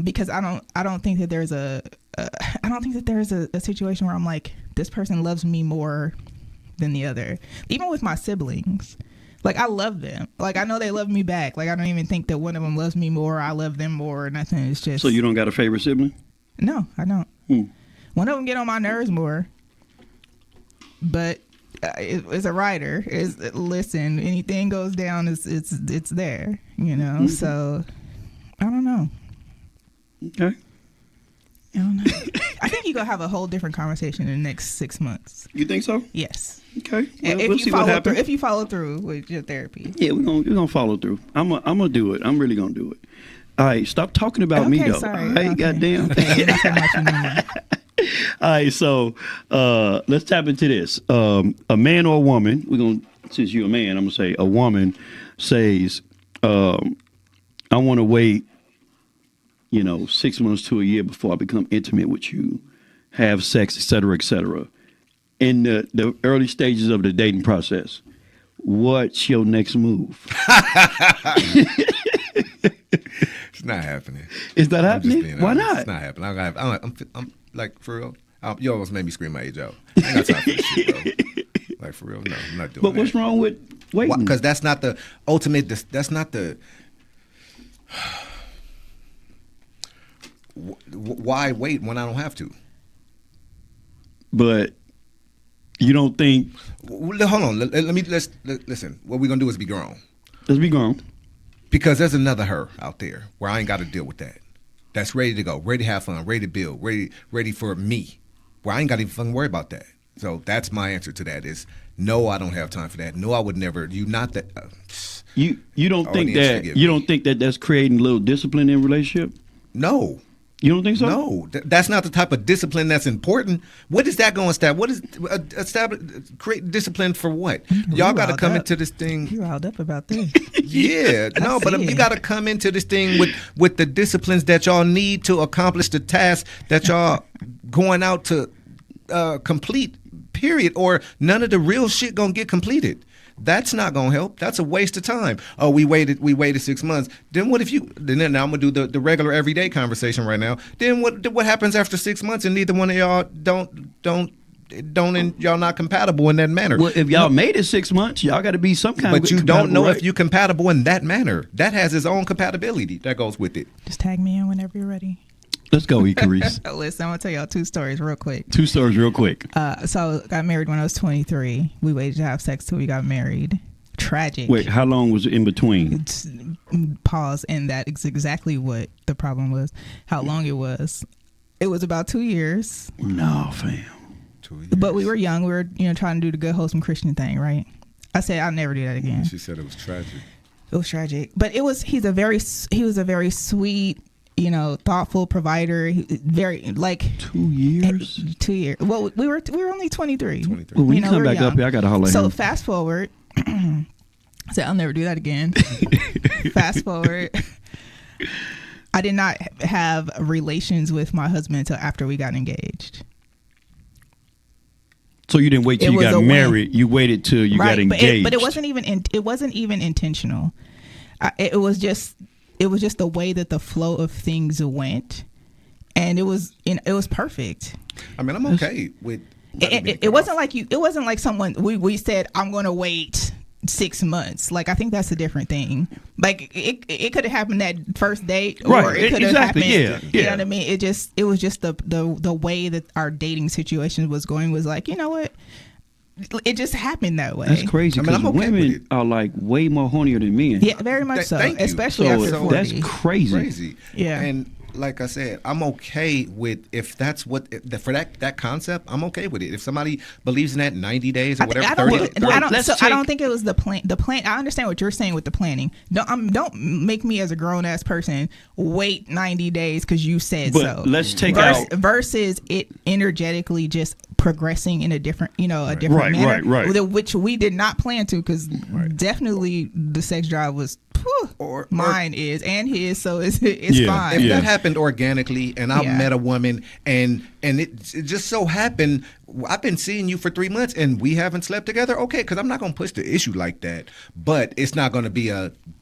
Speaker 4: Because I don't think that there's a situation where I'm like, this person loves me more than the other. Even with my siblings. Like, I love them. Like, I know they love me back. Like, I don't even think that one of them loves me more. Or I love them more or nothing. It's just.
Speaker 5: So you don't got a favorite sibling?
Speaker 4: No, I don't. One of them get on my nerves more, but it's a writer. Listen, anything goes down, it's there, Mm-hmm. So I don't know.
Speaker 5: Okay.
Speaker 4: I don't know. I think you're gonna have a whole different conversation in the next 6 months.
Speaker 5: You think so?
Speaker 4: Yes.
Speaker 5: Okay. Well,
Speaker 4: we'll
Speaker 5: see what happens.
Speaker 4: If you follow through with your therapy.
Speaker 5: Yeah, we're gonna follow through. I'm gonna do it. I'm really gonna do it. All right, stop talking about me though.
Speaker 4: Sorry.
Speaker 5: All right, goddamn. All right, so let's tap into this. A man or a woman, since you're a man, I'm gonna say a woman says, I want to wait, 6 months to a year before I become intimate with you, have sex, et cetera, in the early stages of the dating process. What's your next move?
Speaker 6: It's not happening.
Speaker 5: Is that happening? Why not?
Speaker 6: It's not happening. I'm like, for real. You almost made me scream my age out. I ain't got time for this shit, bro. Like, for real, no, I'm not doing that.
Speaker 5: But what's wrong with waiting?
Speaker 6: Because that's not the ultimate. That's not the. Why wait when I don't have to?
Speaker 5: But you don't think?
Speaker 6: Hold on. Let's listen. What we're gonna do is be grown.
Speaker 5: Let's be grown.
Speaker 6: Because there's another her out there where I ain't got to deal with that. That's ready to go, ready to have fun, ready to build, ready for me. Where I ain't got to even fucking worry about that. So that's my answer to that is no, I don't have time for that. No, I would never. You not that.
Speaker 5: You don't think that don't think that that's creating a little discipline in a relationship?
Speaker 6: No.
Speaker 5: You don't think so?
Speaker 6: No, that's not the type of discipline that's important. What is that going to establish? What is create discipline for what? Y'all got to come into this thing.
Speaker 4: You riled up about this.
Speaker 6: Yeah, no, but you got to come into this thing with the disciplines that y'all need to accomplish the task that y'all going out to complete. Period. Or none of the real shit gonna get completed. That's not gonna help. That's a waste of time. Oh, we waited 6 months. Then what if you? Then now I'm gonna do the regular everyday conversation right now. Then what happens after 6 months and neither one of y'all y'all not compatible in that manner?
Speaker 5: Well, if y'all made it 6 months, y'all got to be some kind of.
Speaker 6: But you don't know if you're compatible in that manner. That has its own compatibility that goes with it.
Speaker 4: Just tag me in whenever you're ready.
Speaker 5: Let's go, Icarice.
Speaker 4: Listen, I'm going to tell y'all 2 stories real quick.
Speaker 5: 2 stories real quick.
Speaker 4: So I got married when I was 23. We waited to have sex till we got married. Tragic.
Speaker 5: Wait, how long was it in between?
Speaker 4: Pause. And that is exactly what the problem was. How long it was. It was about 2 years.
Speaker 5: No, fam.
Speaker 6: 2 years.
Speaker 4: But we were young. We were, trying to do the good, wholesome Christian thing, right? I said I'll never do that again.
Speaker 6: She said it was tragic.
Speaker 4: It was tragic. But he was a very sweet, thoughtful provider. Very like
Speaker 5: 2 years.
Speaker 4: 2 years. Well, we were only 23.
Speaker 6: 23.
Speaker 5: Well, when you come
Speaker 4: we were
Speaker 5: back up
Speaker 4: young.
Speaker 5: here, I gotta holler at
Speaker 4: So
Speaker 5: him.
Speaker 4: fast forward. So I'll never do that again. Fast forward. I did not have relations with my husband until after we got engaged.
Speaker 5: So you didn't wait till
Speaker 4: It
Speaker 5: you
Speaker 4: was
Speaker 5: got
Speaker 4: a win.
Speaker 5: married. You waited till you got engaged.
Speaker 4: But it wasn't even intentional. It was just the way that the flow of things went, and it was perfect.
Speaker 6: I mean, I'm okay with.
Speaker 4: It wasn't like you. It wasn't like someone we said I'm going to wait 6 months. Like, I think that's a different thing. Like it could have happened that first date, or
Speaker 5: Right,
Speaker 4: it could have
Speaker 5: exactly,
Speaker 4: happened.
Speaker 5: yeah.
Speaker 4: You know what I mean? It was just the way that our dating situation was going was like, you know what? It just happened that way.
Speaker 5: That's crazy
Speaker 6: I mean,
Speaker 5: because
Speaker 6: I'm okay with
Speaker 5: women
Speaker 6: it.
Speaker 5: are like way more hornier than men.
Speaker 4: Yeah, very much so.
Speaker 6: Thank you.
Speaker 4: Especially
Speaker 5: So
Speaker 4: after 40.
Speaker 5: that's crazy.
Speaker 6: Crazy.
Speaker 4: Yeah.
Speaker 6: And like I said, I'm okay with if that's what for that concept. I'm okay with it. If somebody believes in that 90 days or whatever, 30,
Speaker 4: I don't think it was the plan. The plan. I understand what you're saying with the planning. Don't make me as a grown ass person wait 90 days because you said
Speaker 5: But
Speaker 4: so.
Speaker 5: let's take out
Speaker 4: versus it energetically just progressing in a different, a different
Speaker 5: Right,
Speaker 4: manner,
Speaker 5: right.
Speaker 4: which we did not plan to because definitely the sex drive was. Mine is and his, so it's
Speaker 5: Yeah.
Speaker 4: fine.
Speaker 6: If that happened organically and I
Speaker 4: Yeah.
Speaker 6: met a woman and it just so happened I've been seeing you for 3 months and we haven't slept together, okay, because I'm not going to push the issue like that, but it's not going to be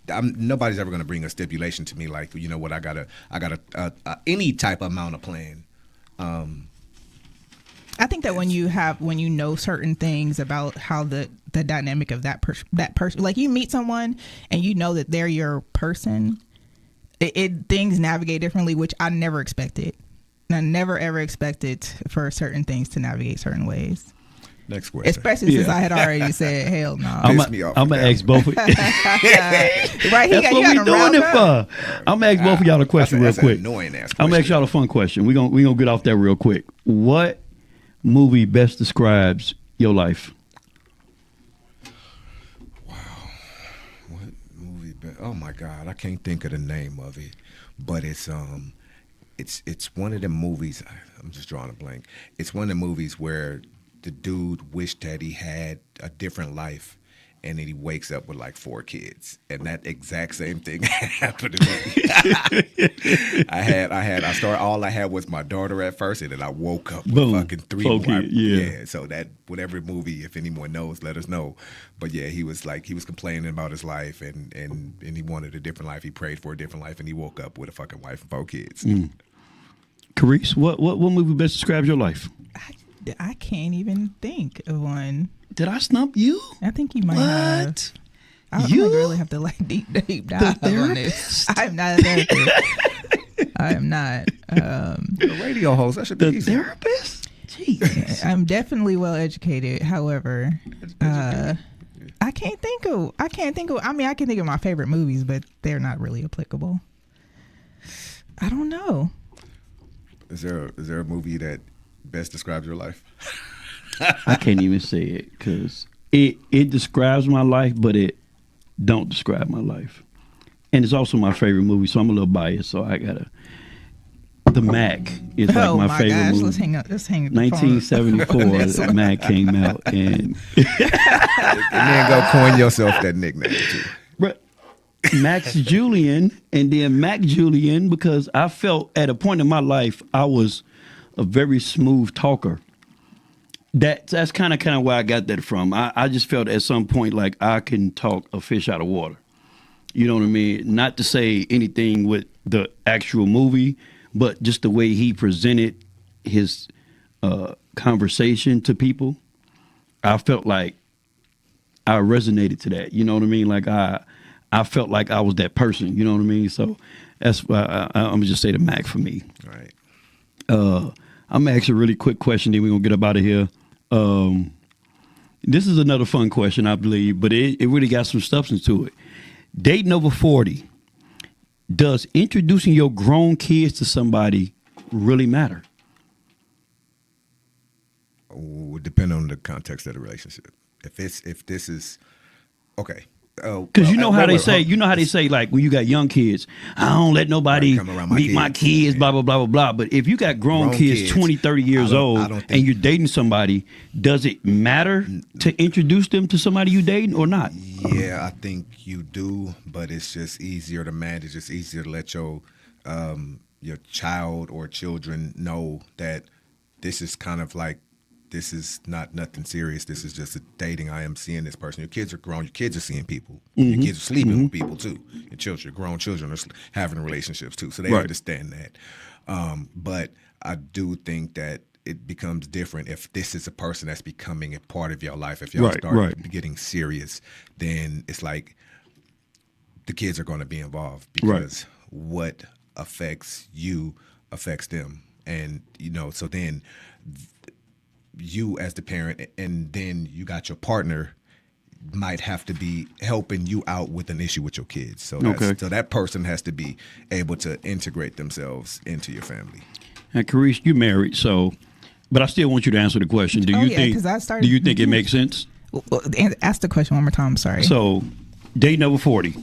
Speaker 6: nobody's ever going to bring a stipulation to me like, you know what, I got any type of amount of plan.
Speaker 4: I think that when you know certain things about how the dynamic of that person, like you meet someone and you know that they're your person, things navigate differently, which I never expected. And I never ever expected for certain things to navigate certain ways.
Speaker 6: Next question.
Speaker 4: Especially since I had already said hell no.
Speaker 6: Piss me off
Speaker 5: I'm
Speaker 6: with
Speaker 5: gonna
Speaker 6: that
Speaker 5: ask both of
Speaker 4: Right,
Speaker 5: That's what
Speaker 4: you
Speaker 5: we
Speaker 4: got
Speaker 5: doing it for. I'm gonna ask both of y'all a question real
Speaker 6: that's
Speaker 5: quick.
Speaker 6: an annoying ass
Speaker 5: I'm gonna ask
Speaker 6: question.
Speaker 5: y'all a fun question. We gonna get off that real quick. What movie best describes your life?
Speaker 6: What movie? Oh my God, I can't think of the name of it, but it's one of the movies. I'm just drawing a blank. It's one of the movies where the dude wished that he had a different life, and then he wakes up with like 4 kids, and that exact same thing happened to me. All I had was my daughter at first, and then I woke up with
Speaker 5: Boom.
Speaker 6: fucking 3
Speaker 5: 4
Speaker 6: more.
Speaker 5: kids, yeah.
Speaker 6: So that whatever movie, if anyone knows, let us know. But yeah, he was complaining about his life, and he wanted a different life. He prayed for a different life, and he woke up with a fucking wife and 4 kids.
Speaker 5: Carice, what movie best describes your life?
Speaker 4: I can't even think of one.
Speaker 5: Did I stump you?
Speaker 4: I think you might have.
Speaker 5: What?
Speaker 4: I
Speaker 5: You?
Speaker 4: really have to deep dive on this. I'm not a therapist. I am not.
Speaker 6: A radio host, that should be
Speaker 5: The
Speaker 6: easy.
Speaker 5: therapist? Jesus.
Speaker 4: I'm definitely well educated. However, I can't think of. I mean, I can think of my favorite movies, but they're not really applicable. I don't know.
Speaker 6: Is there a movie that best describes your life?
Speaker 5: I can't even say it because it describes my life, but it don't describe my life. And it's also my favorite movie, so I'm a little biased. So I gotta. The Mac is like
Speaker 4: Oh
Speaker 5: my
Speaker 4: my
Speaker 5: favorite
Speaker 4: gosh,
Speaker 5: movie.
Speaker 4: let's hang up. Let's hang up. The phone.
Speaker 5: 1974, the Mac came out, and
Speaker 6: And then go coin yourself that nickname too.
Speaker 5: But Max Julian, and then Mac Julian, because I felt at a point in my life I was a very smooth talker. That's kind of where I got that from. I just felt at some point like I can talk a fish out of water. You know what I mean? Not to say anything with the actual movie, but just the way he presented his conversation to people. I felt like I resonated to that. You know what I mean? Like I felt like I was that person. You know what I mean? So that's why I'm gonna just say the Mac for me.
Speaker 6: Right.
Speaker 5: I'm gonna ask you a really quick question, then we're gonna get up out of here. This is another fun question, I believe, but it really got some substance to it. Dating over 40, does introducing your grown kids to somebody really matter?
Speaker 6: Would depend on the context of the relationship. If this is okay,
Speaker 5: Because you know how they say, like when you got young kids, I don't let nobody
Speaker 6: come around my
Speaker 5: meet my kids, blah, blah, blah, blah, blah. But if you got grown kids 20, 30 years old and you're dating somebody, does it matter to introduce them to somebody you dating or not?
Speaker 6: Yeah, I think you do, but it's just easier to manage. It's easier to let your child or children know that this is kind of like, this is not nothing serious. This is just a dating. I am seeing this person. Your kids are grown. Your kids are seeing people. Your kids are sleeping with people too. Your children, grown children, are having relationships too. So they understand that. But I do think that it becomes different if this is a person that's becoming a part of your life. If y'all start getting serious, then it's like the kids are going to be involved because what affects you affects them. And, so then you as the parent, and then you got your partner might have to be helping you out with an issue with your kids. So so that person has to be able to integrate themselves into your family. And
Speaker 5: Carice, you married, but I still want you to answer the question. Do you think it makes sense?
Speaker 4: Well, ask the question one more time. I'm sorry.
Speaker 5: So, date number 40.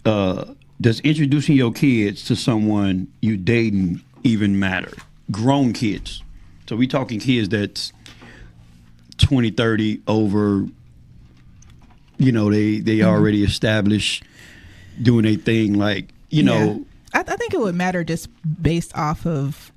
Speaker 5: Does introducing your kids to someone you dating even matter? Grown kids. So we talking kids that's 20, 30 over, they already established doing a thing like, know.
Speaker 4: I think it would matter just based off of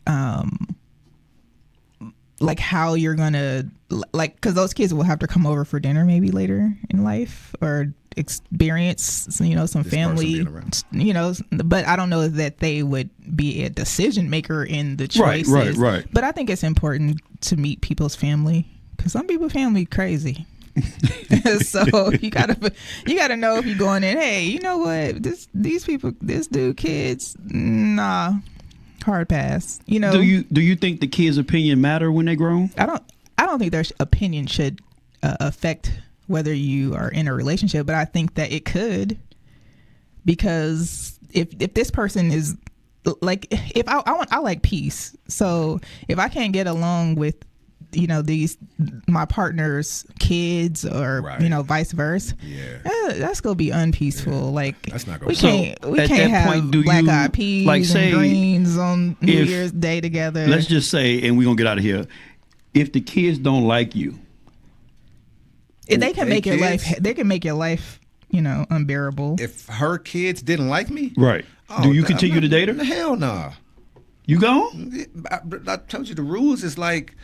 Speaker 4: like how you're going to, like, because those kids will have to come over for dinner maybe later in life or experience, some family, but I don't know that they would be a decision maker in the choices.
Speaker 5: Right.
Speaker 4: But I think it's important to meet people's family because some people's family crazy. So you gotta know if you're going in, hey, you know what, these people, this dude, kids, nah, hard pass. Do
Speaker 5: you think the kids' opinion matter when they grown?
Speaker 4: I don't think their opinion should affect whether you are in a relationship, but I think that it could, because if this person is like, if I like peace, so if I can't get along with my partner's kids or vice versa, that's gonna be unpeaceful. Like
Speaker 6: that's not gonna
Speaker 4: we can't have black eyed peas and greens on New Year's Day together.
Speaker 5: Let's just say, and we're gonna get out of here, if the kids don't like you,
Speaker 4: they can make your life, unbearable.
Speaker 6: If her kids didn't like me,
Speaker 5: right? Do you continue to date her?
Speaker 6: Hell nah.
Speaker 5: You gone?
Speaker 6: I told you the rules is like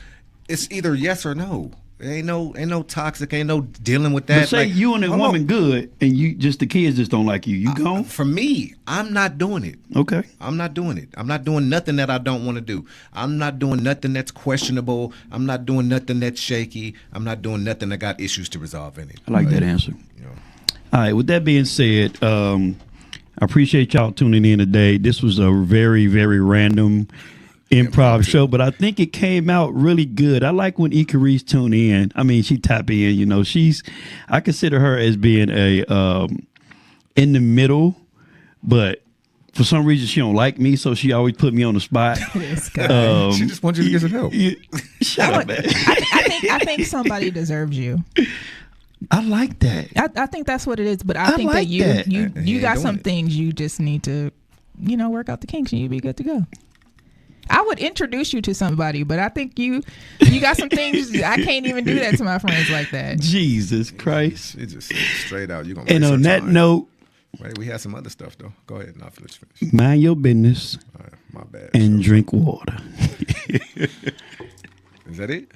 Speaker 6: it's either yes or no. Ain't no toxic. Ain't no dealing with that.
Speaker 5: But say you and a woman good, and the kids just don't like you. You gone?
Speaker 6: For me, I'm not doing it.
Speaker 5: Okay.
Speaker 6: I'm not doing it. I'm not doing nothing that I don't want to do. I'm not doing nothing that's questionable. I'm not doing nothing that's shaky. I'm not doing nothing that got issues to resolve in it.
Speaker 5: I like that answer. All right. With that being said, I appreciate y'all tuning in today. This was a very, very random improv show, but I think it came out really good. I like when Carice tune in. I mean, she tap in, I consider her as being a in the middle, but for some reason she don't like me, so she always put me on the spot.
Speaker 6: She just wants you to get some help.
Speaker 5: Shut up, man.
Speaker 4: I think somebody deserves you.
Speaker 5: I like that.
Speaker 4: I think that's what it is, but I think like that you got some things you just need to, work out the kinks and you'd be good to go. I would introduce you to somebody, but I think you got some things. I can't even do that to my friends like that.
Speaker 5: Jesus Christ!
Speaker 6: It just straight out. You gonna?
Speaker 5: And on that note,
Speaker 6: wait, we had some other stuff though. Go ahead, and I'll finish.
Speaker 5: Mind your business.
Speaker 6: All right, my bad.
Speaker 5: And drink water.
Speaker 6: Is that it?